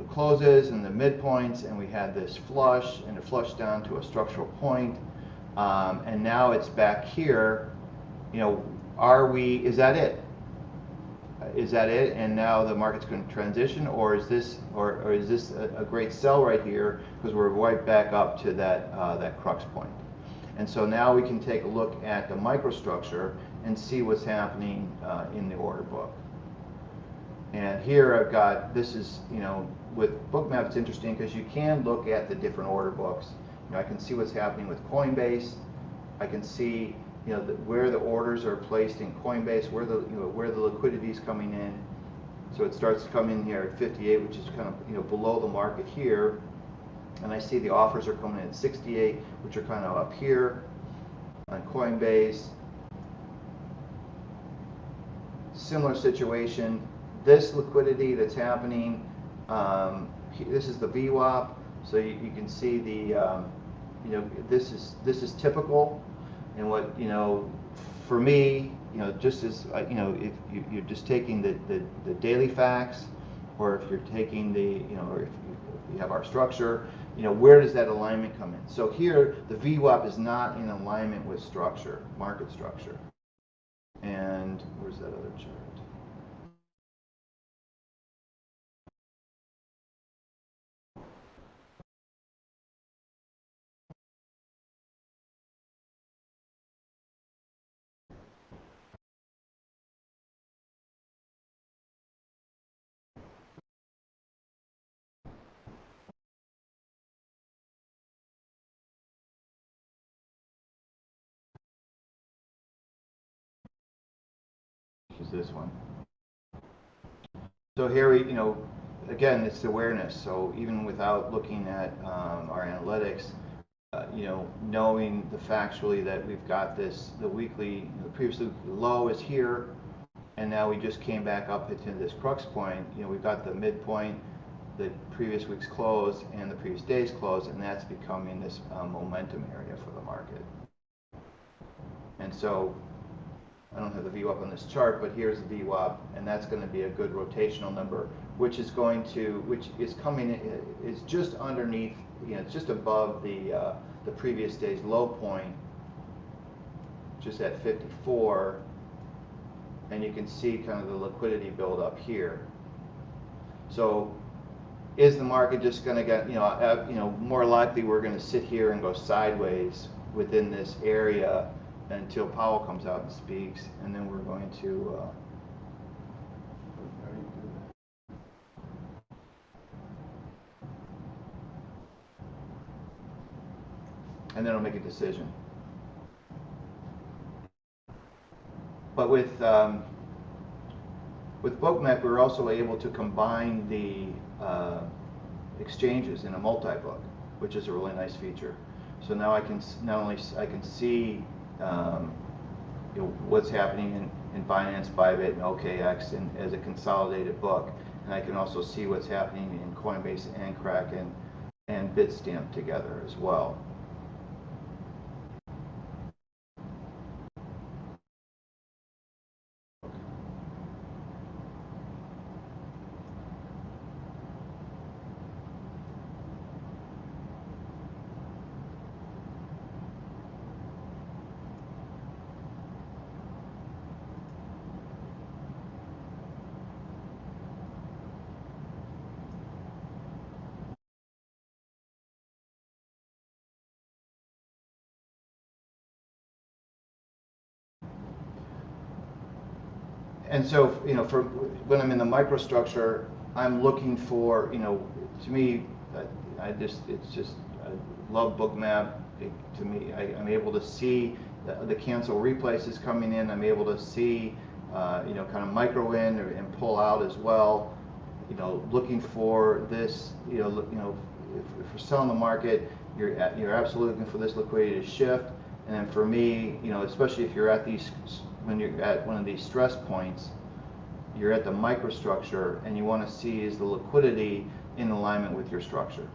closes and the midpoints, and we had this flush, and it flushed down to a structural point. And now it's back here. Is that it? Is that it? And now the market's going to transition, or is this a great sell right here, because we're right back up to that crux point. And so now we can take a look at the microstructure and see what's happening in the order book. And here I've got, this is, with Bookmap, it's interesting because you can look at the different order books. I can see what's happening with Coinbase. I can see, where the orders are placed in Coinbase, where the liquidity is coming in. So it starts to come in here at 58, which is kind of, below the market here. And I see the offers are coming in at 68, which are kind of up here on Coinbase. Similar situation. This liquidity that's happening, this is the VWAP. So you can see the, this is typical, and what, for me, just as, if you're just taking the daily facts, or if you're taking or if you have our structure, where does that alignment come in? So here, the VWAP is not in alignment with structure, market structure. And where's that other chart? Is this one. So here we, again, it's awareness. So even without looking at our analytics, knowing the factually that we've got the weekly, previously the low is here, and now we just came back up into this crux point. We've got the midpoint, the previous week's close, and the previous day's close, and that's becoming this momentum area for the market. And so, I don't have the VWAP on this chart, but here's the VWAP, and that's going to be a good rotational number, which is coming, is just underneath, it's just above the previous day's low point, just at 54, and you can see kind of the liquidity build up here. So, is the market just going to get, more likely we're going to sit here and go sideways within this area until Powell comes out and speaks, and then we're going to and then it'll make a decision. But with Bookmap, we were also able to combine the exchanges in a multi-book, which is a really nice feature. So now I can not only I can see what's happening in Binance, Bybit, and OKX as a consolidated book, and I can also see what's happening in Coinbase and Kraken and Bitstamp together as well. And so, for when I'm in the microstructure, I'm looking for, to me, I love Bookmap. To me, I'm able to see the cancel replaces coming in. I'm able to see, kind of micro in and pull out as well. Looking for this, if we're selling the market, you're absolutely looking for this liquidity to shift. And then for me, especially if you're at when you're at one of these stress points, you're at the microstructure, and you want to see is the liquidity in alignment with your structure.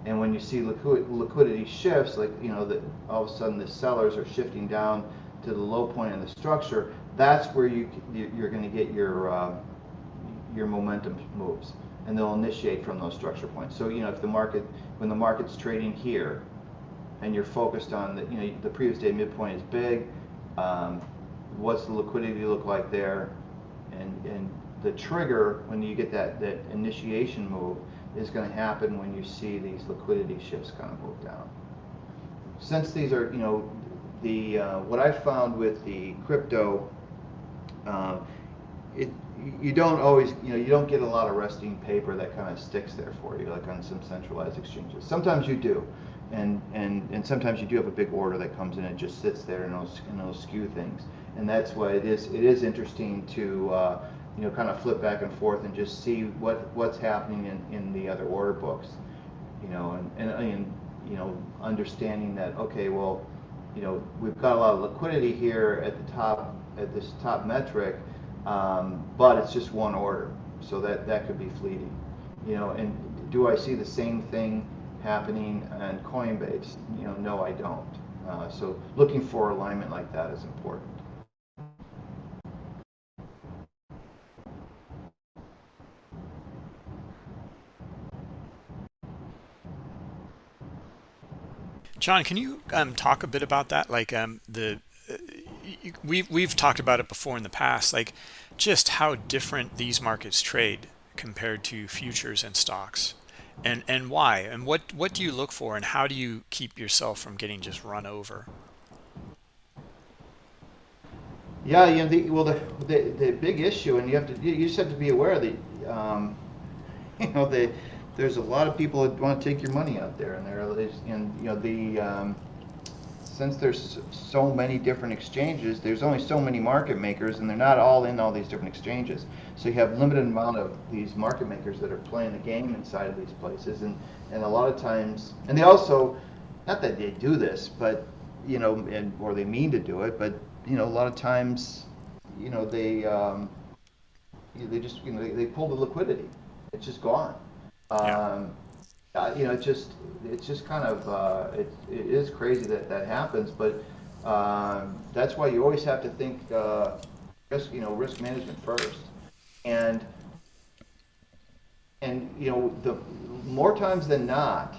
And when you see liquidity shifts, like that all of a sudden the sellers are shifting down to the low point in the structure, that's where you're going to get your momentum moves, and they'll initiate from those structure points. So if when the market's trading here, and you're focused on the previous day midpoint is big, what's the liquidity look like there, and the trigger when you get that initiation move is going to happen when you see these liquidity shifts kind of move down. Since these are what I found with the crypto, you don't always you don't get a lot of resting paper that kind of sticks there for you like on some centralized exchanges. Sometimes you do, and sometimes you do have a big order that comes in and just sits there and it'll skew things, and that's why it is interesting to kind of flip back and forth and just see what's happening in the other order books, and understanding that, okay, well, we've got a lot of liquidity here at the top at this top metric, but it's just one order, so that could be fleeting, and do I see the same thing happening on Coinbase? No, I don't. So looking for alignment like that is important. John, can you talk a bit about that? Like we've talked about it before in the past, like just how different these markets trade compared to futures and stocks, and why, and what do you look for, and how do you keep yourself from getting just run over? Yeah, the big issue, and you just have to be aware that you know they there's a lot of people that want to take your money out there, and since there's so many different exchanges, there's only so many market makers, and they're not all in all these different exchanges. So you have limited amount of these market makers that are playing the game inside of these places, and a lot of times, and they also, not that they do this, but or they mean to do it, but a lot of times, they just they pull the liquidity. It's just gone. Yeah. Um, it's just kind of it is crazy that happens, but that's why you always have to think risk management first, and the more times than not,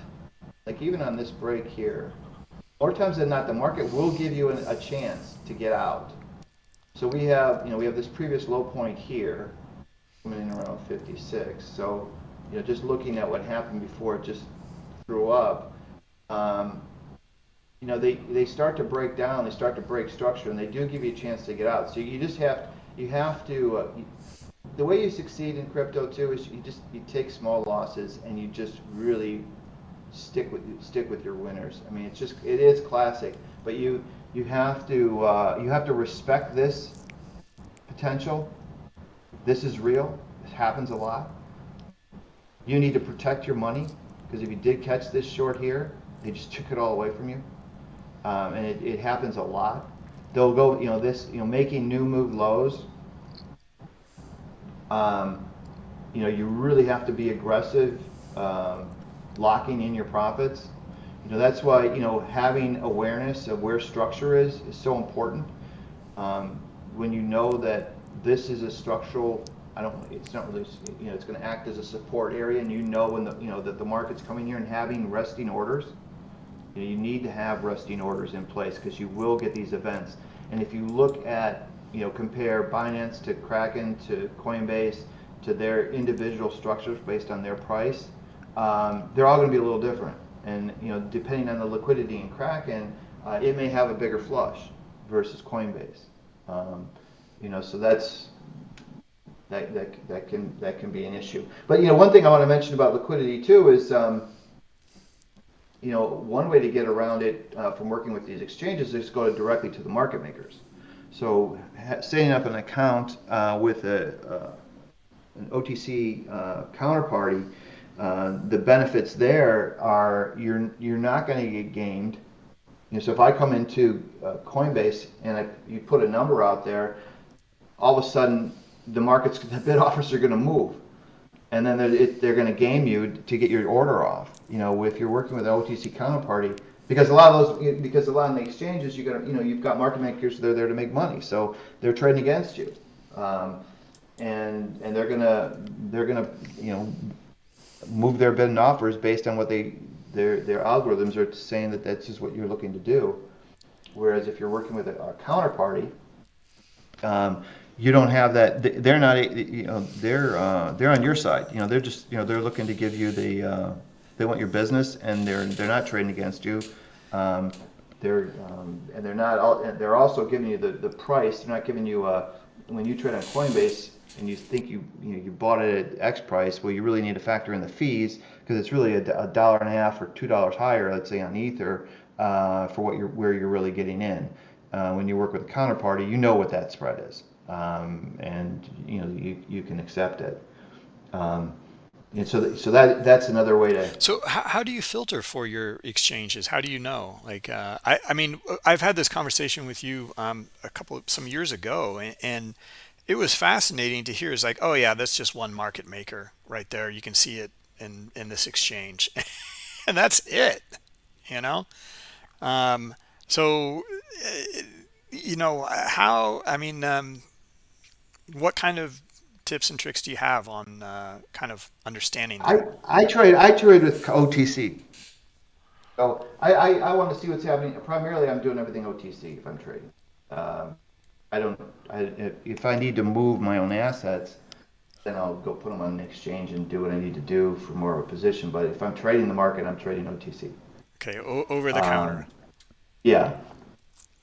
like even on this break here, more times than not, the market will give you a chance to get out. So we have this previous low point here, coming in around 56. So just looking at what happened before it just threw up, they start to break down, they start to break structure, and they do give you a chance to get out. So you have to the way you succeed in crypto too is you take small losses and you just really stick with your winners. I mean, it is classic, but you have to respect this potential. This is real. This happens a lot. You need to protect your money because if you did catch this short here, they just took it all away from you, and it happens a lot. They'll go, making new move lows. Um, you really have to be aggressive, locking in your profits. That's why having awareness of where structure is so important. When you know that this is a structural, I don't, it's not really, it's going to act as a support area, and when that the market's coming here and having resting orders. You need to have resting orders in place because you will get these events. And if you look at, compare Binance to Kraken to Coinbase to their individual structures based on their price, they're all going to be a little different. And depending on the liquidity in Kraken, it may have a bigger flush versus Coinbase. So that can be an issue. But one thing I want to mention about liquidity too is one way to get around it from working with these exchanges is go directly to the market makers. So setting up an account with an OTC counterparty, the benefits there are you're not going to get gamed. So if I come into Coinbase and you put a number out there, all of a sudden the bid offers are going to move. And then they're going to game you to get your order off. If you're working with an OTC counterparty, because a lot of the exchanges, you've got market makers that are there to make money, so they're trading against you, and they're gonna move their bid and offers based on what their algorithms are saying that that's just what you're looking to do. Whereas if you're working with a counterparty, you don't have that. They're not. They're on your side. They're just. They're looking to give you the. They want your business, and they're not trading against you. They're not. They're also giving you the price. They're not giving you when you trade on Coinbase and you think you bought it at X price. Well, you really need to factor in the fees because it's really $1.50 or $2 higher, let's say on Ether, for where you're really getting in. When you work with a counterparty, you know what that spread is. And you can accept it, and so that's another way to. So how do you filter for your exchanges? How do you know? Like, I mean, I've had this conversation with you some years ago, and it was fascinating to hear. It's like, oh yeah, that's just one market maker right there. You can see it in this exchange, and that's it. You know, so how? I mean, what kind of tips and tricks do you have on kind of understanding that? I trade with OTC. So I want to see what's happening. Primarily, I'm doing everything OTC if I'm trading. Um, I don't. If I need to move my own assets, then I'll go put them on an exchange and do what I need to do for more of a position. But if I'm trading the market, I'm trading OTC. Okay, over the counter. Um, yeah.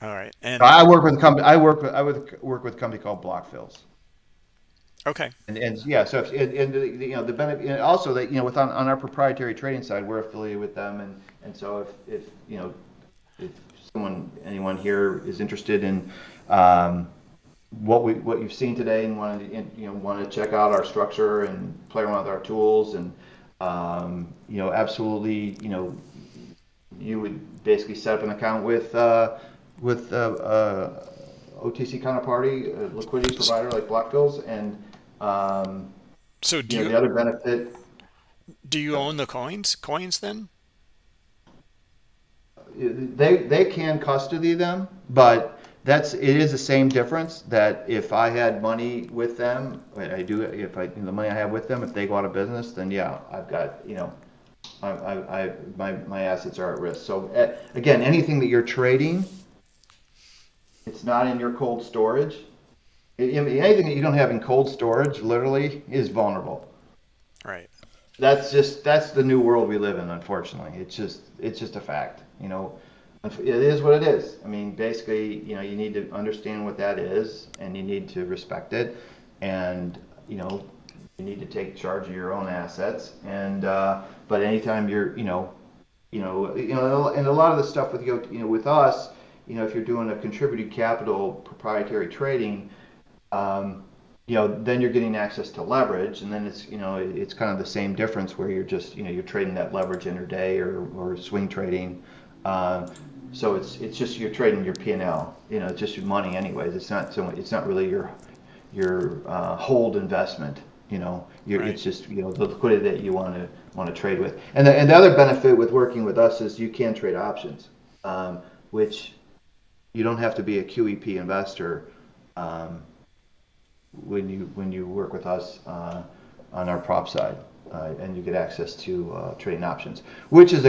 All right, I work with a company. I would work with a company called Blockfills. okay, And yeah, so and the benefit, and also that with on our proprietary trading side, we're affiliated with them, and so if anyone here is interested in what you've seen today and want to check out our structure and play around with our tools and absolutely you would basically set up an account with OTC counterparty, a liquidity provider like Blockfills, and so the other benefit. do you own the coins then? They can custody them, but it is the same difference that if I had money with them, I do if the money I have with them, if they go out of business, then yeah, I've got my assets are at risk. So again, anything that you're trading, it's not in your cold storage. Anything that you don't have in cold storage, literally, is vulnerable. Right. That's the new world we live in. Unfortunately, it's just a fact. It is what it is. I mean, basically, you need to understand what that is, and you need to respect it, and you need to take charge of your own assets. And but anytime and a lot of the stuff with with us, if you're doing a contributed capital proprietary trading, um, then you're getting access to leverage, and then it's kind of the same difference where you're just, you're trading that leverage intraday or swing trading. Um, so it's just you're trading your P&L. It's just your money anyways. It's not really your hold investment. Right. It's just the liquidity that you want to trade with. And the other benefit with working with us is you can trade options, which you don't have to be a QEP investor. Um, when you work with us on our prop side, and you get access to trading options, which is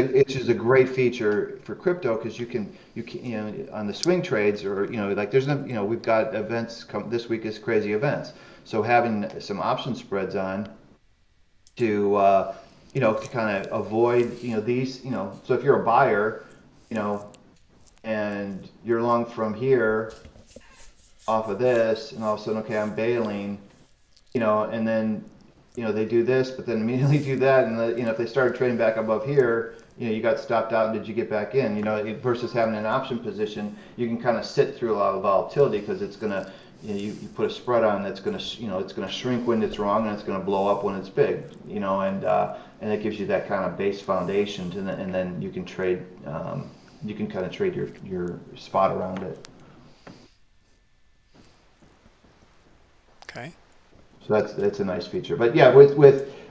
a great feature for crypto because you can on the swing trades or like there's no we've got events come this week is crazy events, so having some option spreads on to to kind of avoid these so if you're a buyer you know and you're long from here off of this and all of a sudden okay I'm bailing and then they do this, but then immediately do that, and if they started trading back above here, you got stopped out, and did you get back in? Versus having an option position, you can kind of sit through a lot of volatility because it's gonna, you put a spread on that's gonna, it's gonna shrink when it's wrong, and it's gonna blow up when it's big, and it gives you that kind of base foundation, and then you can trade, you can kind of trade your spot around it. Okay. So that's a nice feature. But yeah, with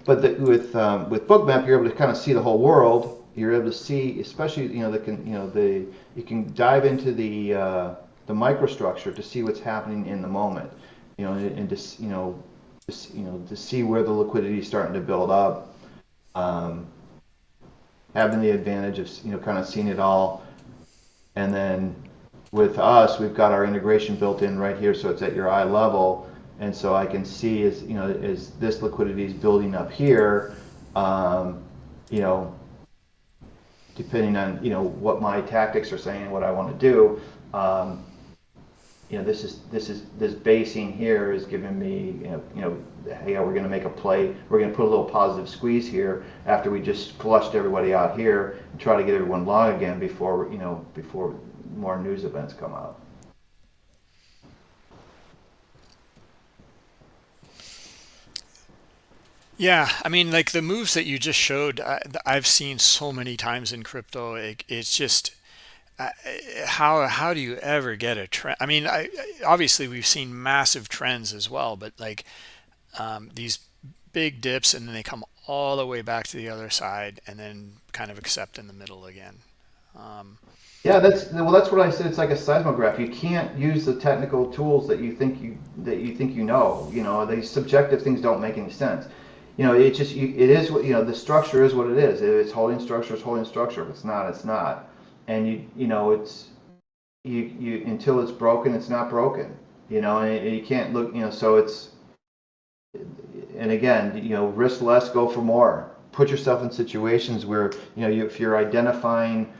Bookmap, you're able to kind of see the whole world. You're able to see, especially the you can dive into the microstructure to see what's happening in the moment. And just to see where the liquidity is starting to build up. Um, Having the advantage of kind of seeing it all, and then with us, we've got our integration built in right here, so it's at your eye level, and so I can see as this liquidity is building up here, um, you know, depending on what my tactics are saying, what I want to do. Um, this basing here is giving me, hey, we're going to make a play. We're going to put a little positive squeeze here after we just flushed everybody out here and try to get everyone long again before more news events come out. Yeah, I mean, like the moves that you just showed, I've seen so many times in crypto. It's just uh, how do you ever get a trend? I mean, obviously we've seen massive trends as well, but like these big dips and then they come all the way back to the other side and then kind of accept in the middle again. Um, Yeah, that's what I said. It's like a seismograph. You can't use the technical tools that you think. These subjective things don't make any sense. It is what the structure is what it is. If it's holding structure, it's holding structure. If it's not, it's not. And it's you until it's broken, it's not broken. And you can't look. So it's and again, risk less, go for more. Put yourself in situations where if you're identifying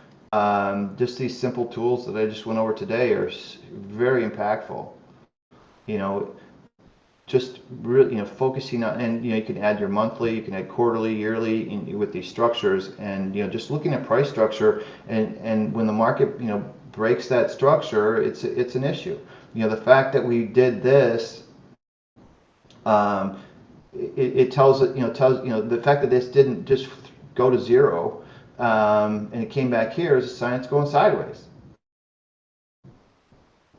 just these simple tools that I just went over today are very impactful. You know, just really focusing on, and you can add your monthly, you can add quarterly, yearly with these structures, and just looking at price structure, and when the market breaks that structure, it's an issue. The fact that we did this. Um, it tells it tells the fact that this didn't just go to zero, and it came back here is a sign it's going sideways.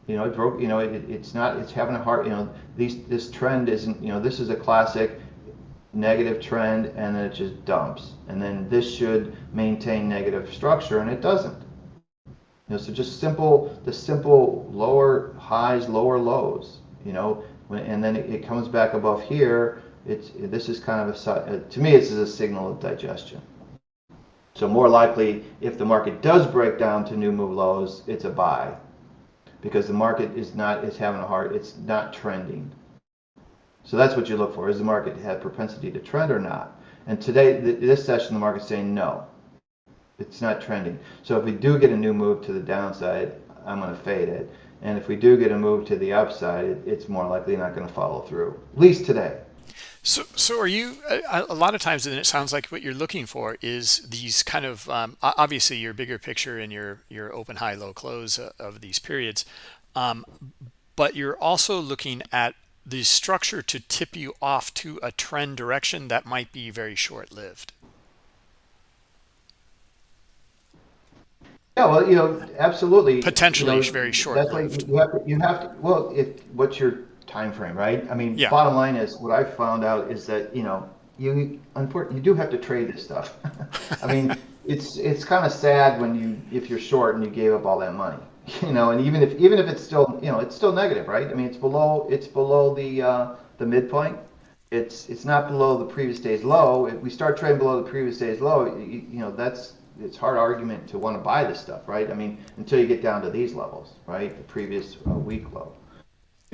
It broke. It's not. It's having a hard. This trend isn't. This is a classic negative trend, and then it just dumps, and then this should maintain negative structure, and it doesn't. So just the simple lower highs, lower lows. And then it comes back above here. This is kind of to me this is a signal of digestion. So more likely, if the market does break down to new move lows, it's a buy because the market is having a hard. It's not trending. So that's what you look for: is the market have propensity to trend or not? And today, this session, the market's saying no, it's not trending. So if we do get a new move to the downside, I'm going to fade it. And if we do get a move to the upside, it's more likely not going to follow through, at least today. so are you a lot of times, and it sounds like what you're looking for is these kind of obviously your bigger picture and your open high low close of these periods, um, but you're also looking at the structure to tip you off to a trend direction that might be very short-lived. Yeah, well, absolutely. Potentially very That's why short-lived. you have to. Well, what's your time frame, right? I mean, Yeah. bottom line is what I found out is that you unfortunately you do have to trade this stuff. I mean, it's kind of sad when if you're short and you gave up all that money, and even if it's still it's still negative, right? I mean, it's below the midpoint. It's not below the previous day's low. If we start trading below the previous day's low, that's it's hard argument to want to buy this stuff, right? I mean, until you get down to these levels, right? The previous week low.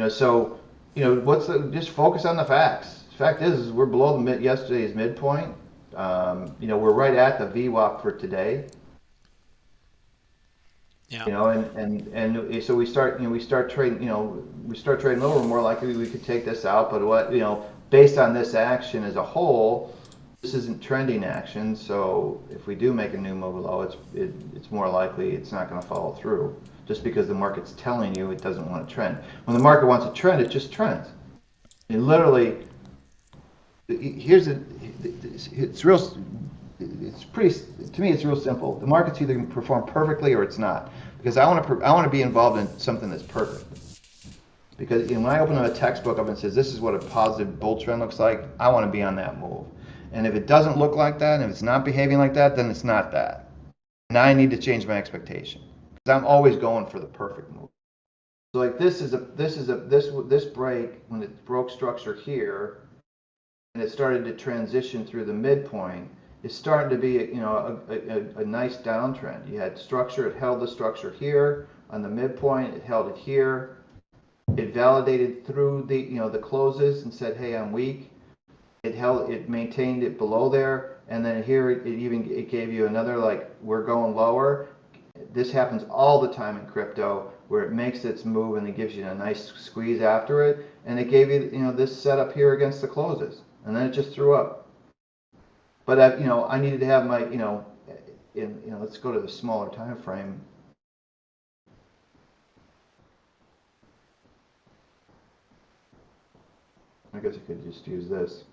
So just focus on the facts. The fact is we're below yesterday's midpoint. We're right at the VWAP for today. Yeah. And so we start trading lower. More likely we could take this out, but based on this action as a whole, this isn't trending action. So if we do make a new move low, it's more likely it's not going to follow through, just because the market's telling you it doesn't want to trend. When the market wants to trend, it just trends. And literally, here's it's real. It's pretty, to me, it's real simple. The market's either going to perform perfectly or it's not. Because I want to be involved in something that's perfect. Because when I open up a textbook up and says this is what a positive bull trend looks like, I want to be on that move. And if it doesn't look like that, and if it's not behaving like that, then it's not that. Now I need to change my expectation. Because I'm always going for the perfect move. So like this break, when it broke structure here, and it started to transition through the midpoint, it's starting to be a nice downtrend. You had structure, it held the structure here on the midpoint, it held it here, it validated through the closes and said, hey, I'm weak. It maintained it below there, and then here it gave you another, like, we're going lower. This happens all the time in crypto, where it makes its move and it gives you a nice squeeze after it, and it gave you this setup here against the closes, and then it just threw up. But I needed to have my let's go to the smaller time frame. I guess I could just use this.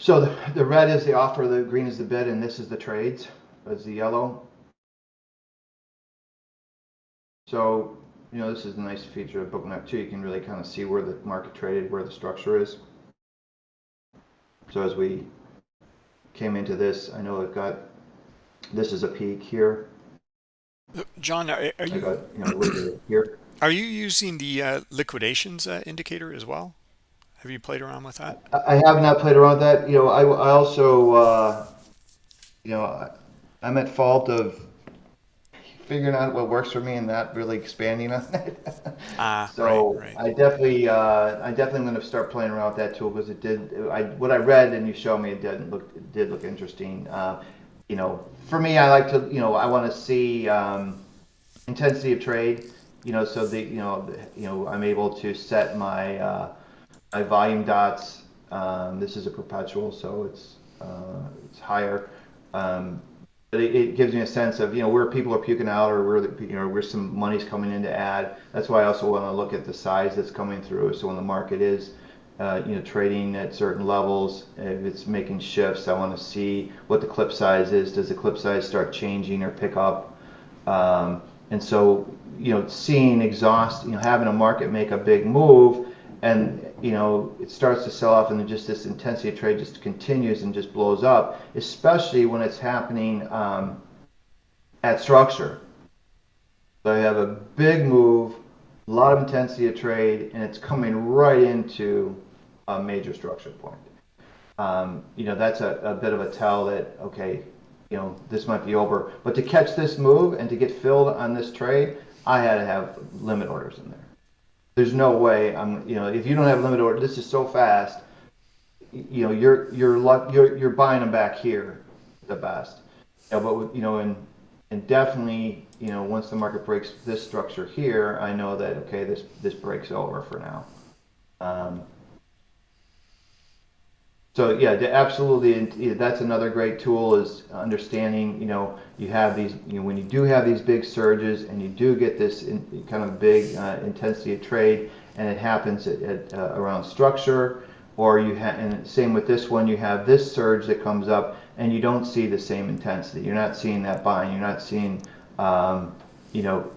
So the red is the offer, the green is the bid, and this is the trades. That's the yellow. So this is a nice feature of Bookmap too. You can really kind of see where the market traded, where the structure is. So as we came into this, I know this is a peak here. John, are I you got a little bit here. are you using the liquidations indicator as well? Have you played around with that? I have not played around with that. I also I'm at fault of figuring out what works for me and not really expanding on it. Ah, right, So right. I definitely am going to start playing around with that tool, because what I read and you showed me, it did look interesting. For me, I like to, I want to see intensity of trade. So I'm able to set my volume dots. This is a perpetual, so it's higher. But it gives me a sense of where people are puking out, or where some money's coming in to add. That's why I also want to look at the size that's coming through. So when the market is trading at certain levels, if it's making shifts, I want to see what the clip size is. Does the clip size start changing or pick up? And so seeing having a market make a big move, and it starts to sell off, and then just this intensity of trade just continues and just blows up, especially when it's happening at structure. So I have a big move, a lot of intensity of trade, and it's coming right into a major structure point. That's a bit of a tell that, okay, this might be over. But to catch this move and to get filled on this trade, I had to have limit orders in there. There's no way if you don't have limit order, this is so fast. You're buying them back here the best. Yeah, but and definitely, once the market breaks this structure here, I know that okay, this breaks over for now. Um, so yeah, absolutely, and that's another great tool is understanding. You have these, when you do have these big surges and you do get this kind of big intensity of trade, and it happens at around structure, or and same with this one, you have this surge that comes up, and you don't see the same intensity. You're not seeing that buying. You're not seeing, um, you know,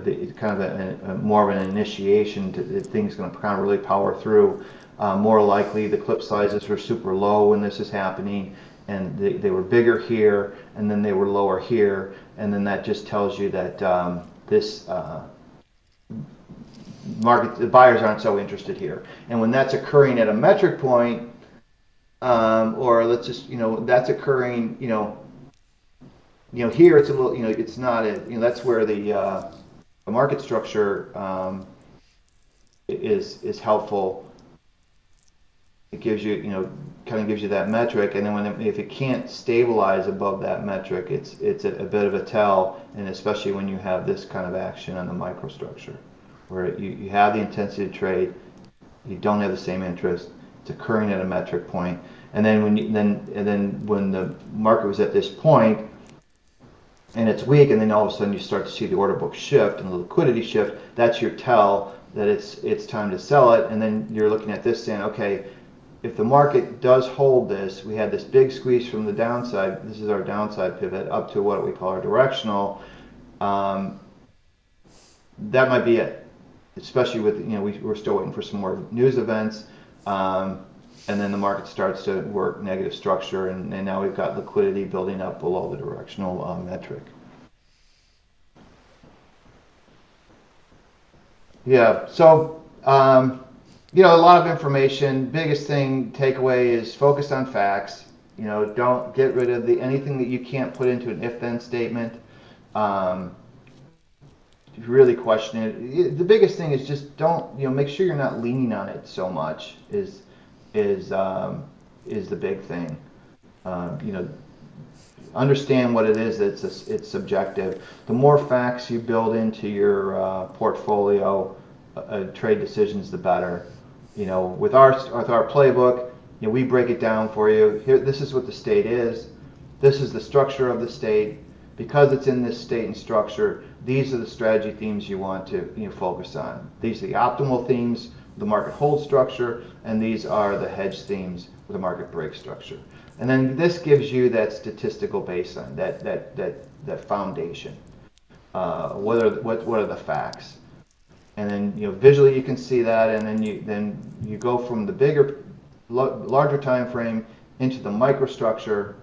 it's kind of more of an initiation to things going to kind of really power through. More likely, the clip sizes were super low when this is happening, and they were bigger here, and then they were lower here, and then that just tells you that this market, the buyers aren't so interested here. And when that's occurring at a metric point, or let's just, that's occurring, here it's a little, it's not a, that's where the market structure is helpful. It gives you, kind of gives you that metric, and then if it can't stabilize above that metric, it's a bit of a tell, and especially when you have this kind of action on the microstructure, where you have the intensity of trade, you don't have the same interest, it's occurring at a metric point, and then when the market was at this point, and it's weak, and then all of a sudden you start to see the order book shift and the liquidity shift, that's your tell that it's time to sell it, and then you're looking at this saying, okay, if the market does hold this, we had this big squeeze from the downside. This is our downside pivot up to what we call our directional. Um, that might be it, especially with, we're still waiting for some more news events. And then the market starts to work negative structure, and now we've got liquidity building up below the directional metric. Yeah, so a lot of information. Biggest thing takeaway is focus on facts. Don't get rid of anything that you can't put into an if-then statement. Um, really question it. The biggest thing is just don't, make sure you're not leaning on it so much. Is the big thing. You know, understand what it is. It's subjective. The more facts you build into your portfolio trade decisions, the better. With our playbook, we break it down for you. Here, this is what the state is. This is the structure of the state. Because it's in this state and structure, these are the strategy themes you want to focus on. These are the optimal themes, the market hold structure, and these are the hedge themes with the market break structure. And then this gives you that statistical baseline, that foundation. What are the facts? And then visually you can see that, and then you go from the larger time frame into the microstructure.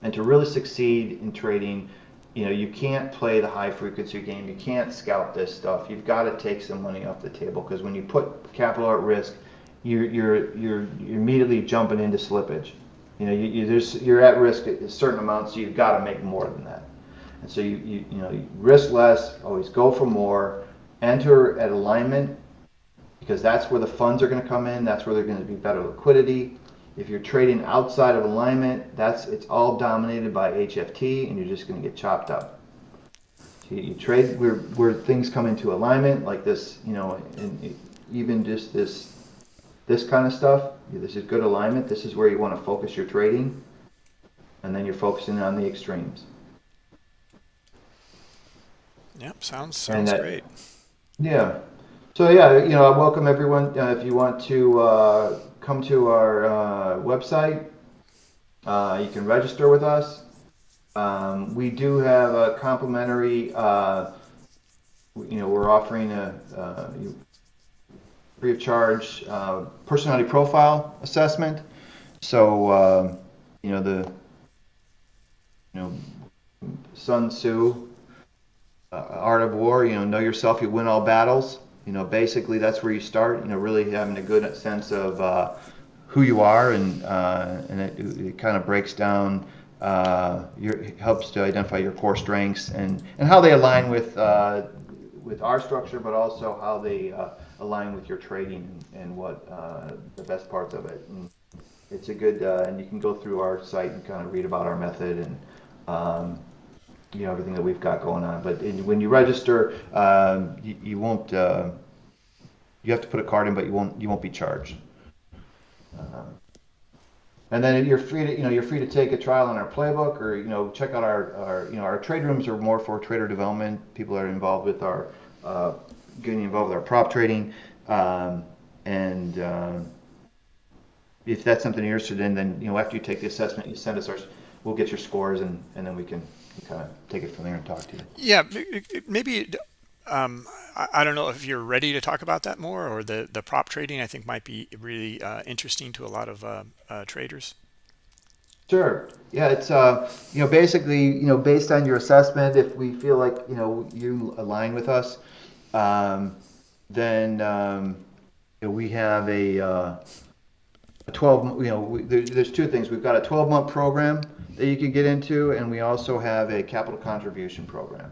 And to really succeed in trading, you can't play the high frequency game. You can't scalp this stuff. You've got to take some money off the table, because when you put capital at risk, you're immediately jumping into slippage. You're at risk at a certain amount, so you've got to make more than that. And so you risk less, always go for more, enter at alignment, because that's where the funds are going to come in. That's where there's going to be better liquidity. If you're trading outside of alignment, it's all dominated by HFT, and you're just going to get chopped up. So you trade where things come into alignment, like this, and even just this kind of stuff. This is good alignment. This is where you want to focus your trading, and then you're focusing on the extremes. Yep, sounds great. Yeah. So yeah, I welcome everyone. If you want to come to our website, you can register with us. We do have a complimentary. We're offering a free of charge personality profile assessment. So Sun Tzu, Art of War. Know yourself, you win all battles. Basically that's where you start. Really having a good sense of who you are, and it kind of breaks down. Helps to identify your core strengths and how they align with our structure, but also how they align with your trading and what the best parts of it. And it's a good, and you can go through our site and kind of read about our method and um, everything that we've got going on. But when you register, you won't. You have to put a card in, but you won't be charged. Um, and then you're free to take a trial on our playbook, or check out our trade rooms are more for trader development. People are involved with our uh, getting involved with our prop trading, and if that's something you're interested in, then after you take the assessment, you send us we'll get your scores, and then we can kind of take it from there and talk to you. Yeah, maybe. I don't know if you're ready to talk about that more, or the prop trading. I think might be really interesting to a lot of traders. Sure. Yeah, it's basically based on your assessment, if we feel like you align with us, um, then we have a 12. There's two things. We've got a 12-month program that you can get into, and we also have a capital contribution program.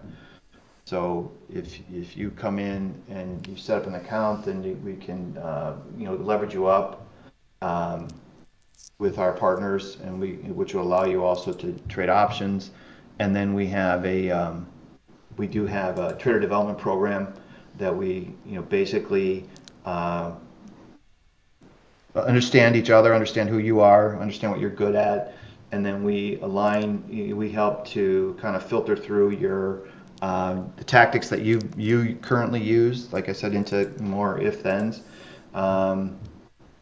So if you come in and you set up an account, then we can leverage you up. Um, with our partners, and which will allow you also to trade options. And then we do have a trader development program that we basically uh, understand each other, understand who you are, understand what you're good at, and then we align. We help to kind of filter through the tactics that you currently use. Like I said, into more if-thens. Um,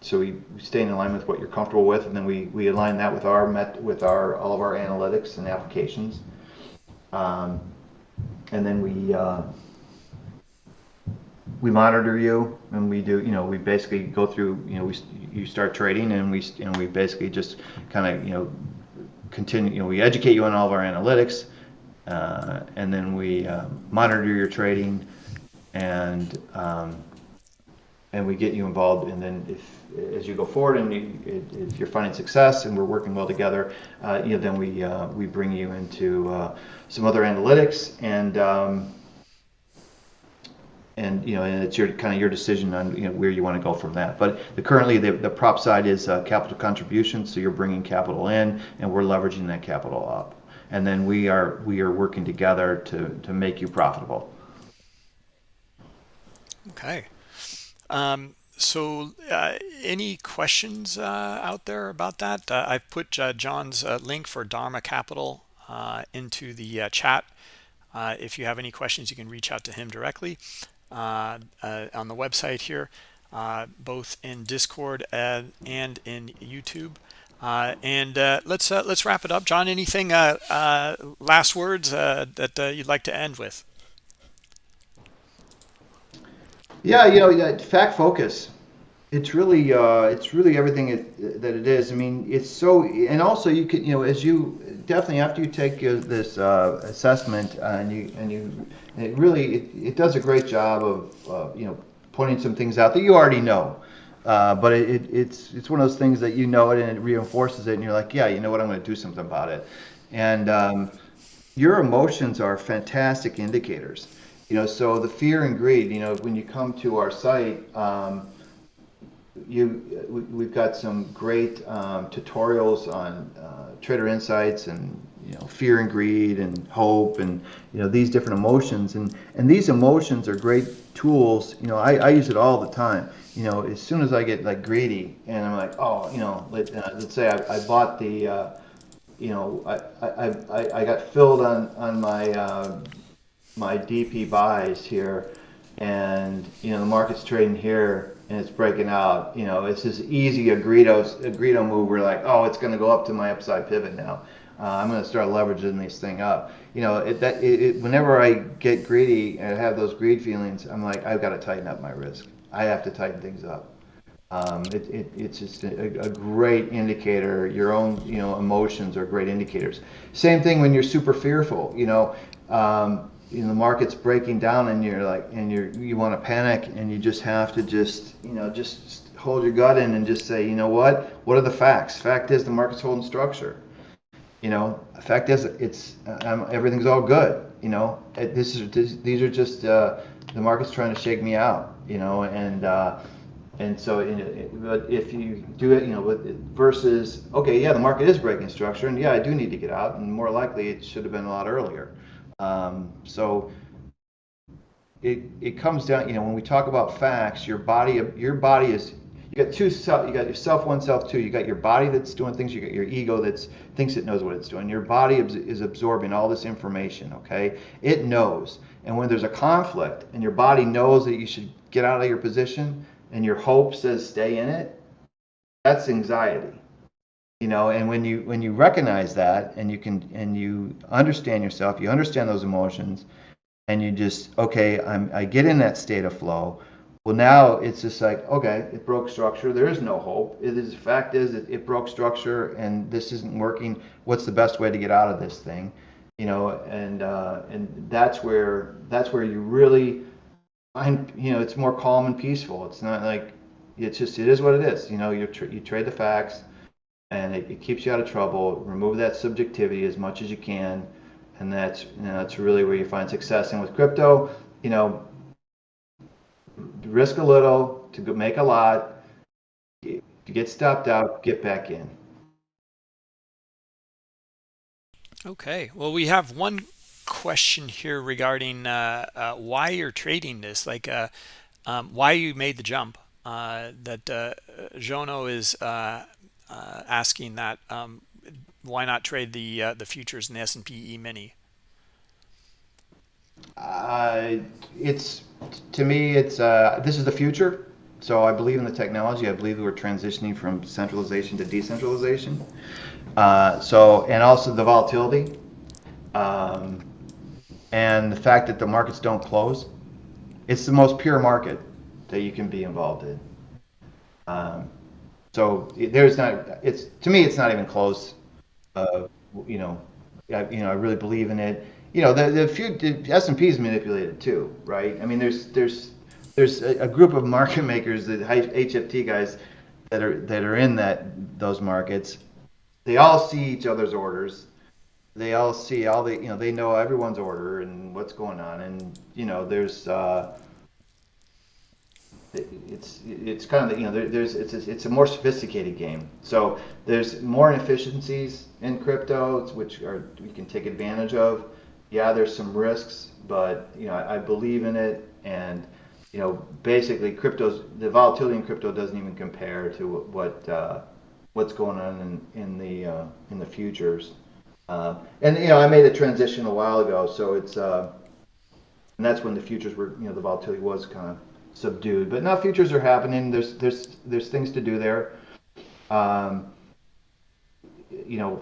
so we stay in alignment with what you're comfortable with, and then we align that with our all of our analytics and applications, um, and then we monitor you, and we basically go through, you start trading, and we basically just kind of continue, we educate you on all of our analytics, and then we monitor your trading, and we get you involved. And then as you go forward, and if you're finding success and we're working well together, then we bring you into some other analytics, and it's your decision on where you want to go from that. But currently the prop side is capital contribution, so you're bringing capital in, and we're leveraging that capital up, and then we are working together to make you profitable. Okay. So, any questions out there about that? I've put John's link for Dharma Capital into the chat. If you have any questions, you can reach out to him directly on the website here, both in Discord and in YouTube. And let's wrap it up. John, anything last words that you'd like to end with? Yeah, yeah, fact focus. It's really everything that it is. I mean, it's so, and also you can, as you definitely after you take this assessment, and it does a great job of pointing some things out that you already know. But it's one of those things that it, and it reinforces it, and you're like, yeah, you know what, I'm going to do something about it. And your emotions are fantastic indicators. So the fear and greed, when you come to our site, we've got some great tutorials on trader insights, and fear and greed and hope, and these different emotions, and these emotions are great tools. I use it all the time. As soon as I get like greedy, and I'm like, oh, let's say I bought the I got filled on my DP buys here, and the market's trading here, and it's breaking out. It's this easy a Greedo move. We're like, oh, it's going to go up to my upside pivot now. I'm going to start leveraging this thing up. Whenever I get greedy and I have those greed feelings, I'm like, I've got to tighten up my risk. I have to tighten things up. It's just a great indicator. Your own emotions are great indicators. Same thing when you're super fearful. The market's breaking down, and you're like, and you want to panic, and you just have to just hold your gut in and just say, what are the facts? Fact is, the market's holding structure. The fact is, everything's all good. These are just the market's trying to shake me out. And And so, but if you do it, versus, okay, yeah, the market is breaking structure, and yeah, I do need to get out, and more likely it should have been a lot earlier. So it comes down, when we talk about facts, your body is, you got two self, you got yourself one, self two. You got your body that's doing things, you got your ego that's thinks it knows what it's doing. Your body is absorbing all this information, okay? It knows. And when there's a conflict and your body knows that you should get out of your position and your hope says stay in it, that's anxiety. And when you recognize that, and you understand yourself, you understand those emotions, and you just, okay, I get in that state of flow. Well, now it's just like, okay, it broke structure, there is no hope. The fact is that it broke structure and this isn't working. What's the best way to get out of this thing? And that's where you really find, it's more calm and peaceful. It's not like, it is what it is. You trade the facts, and it keeps you out of trouble. Remove that subjectivity as much as you can, and that's really where you find success. And with crypto, you know, risk a little to make a lot. To get stopped out, get back in. Okay. Well, we have one question here regarding why you're trading this, like why you made the jump. That Jono is asking that why not trade the futures in the S&P E-mini? Uh, it's to me, it's this is the future. So I believe in the technology. I believe we're transitioning from centralization to decentralization. And also the volatility, um, and the fact that the markets don't close. It's the most pure market that you can be involved in. Um, so there's not. It's to me, it's not even close. Uh, you know, I really believe in it. The S&P is manipulated too, right? I mean, there's a group of market makers, the HFT guys, that are in those markets. They all see each other's orders. They all see they know everyone's order and what's going on, and there's it's kind of it's a more sophisticated game. So there's more inefficiencies in crypto, which we can take advantage of. Yeah, there's some risks, but I believe in it, and basically the volatility in crypto doesn't even compare to what's going on in the futures. And I made a transition a while ago, so and that's when the futures were, the volatility was kind of subdued. But now futures are happening. There's things to do there. Um,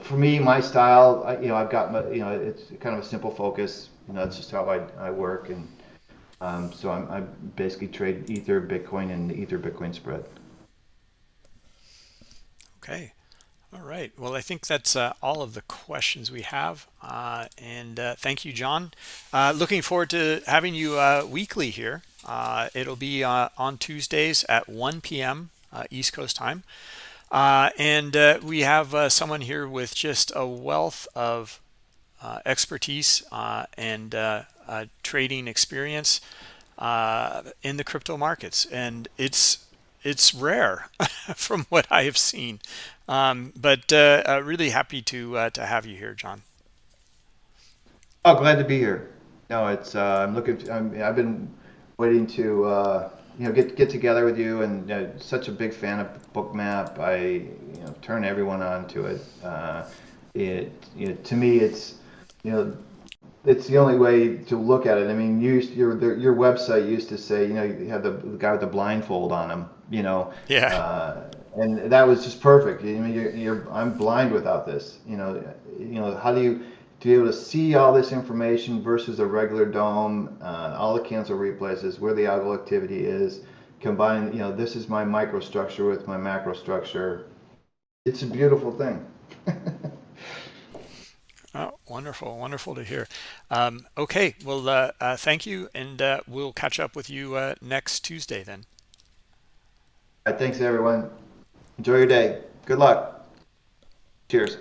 for me, my style, I've got it's kind of a simple focus. That's just how I work, and so I basically trade Ether, Bitcoin, and the Ether Bitcoin spread. Okay. All right. Well, I think that's all of the questions we have. And thank you, John. Looking forward to having you weekly here. It'll be on Tuesdays at 1 p.m. East Coast time. And we have someone here with just a wealth of expertise and trading experience in the crypto markets, and it's rare from what I have seen. But really happy to have you here, John. Oh, glad to be here. No, it's I've been waiting to get together with you, and such a big fan of Bookmap. I turn everyone on to it. To me, you know it's the only way to look at it. I mean, your website used to say, you have the guy with the blindfold on him, Yeah. and that was just perfect. I mean, I'm blind without this. How do you to be able to see all this information versus a regular dome, all the cancel replaces, where the algo activity is, combine. This is my microstructure with my macrostructure. It's a beautiful thing. Oh, wonderful, wonderful to hear. Okay, well, thank you, and we'll catch up with you next Tuesday then. All right, thanks everyone. Enjoy your day. Good luck. Cheers.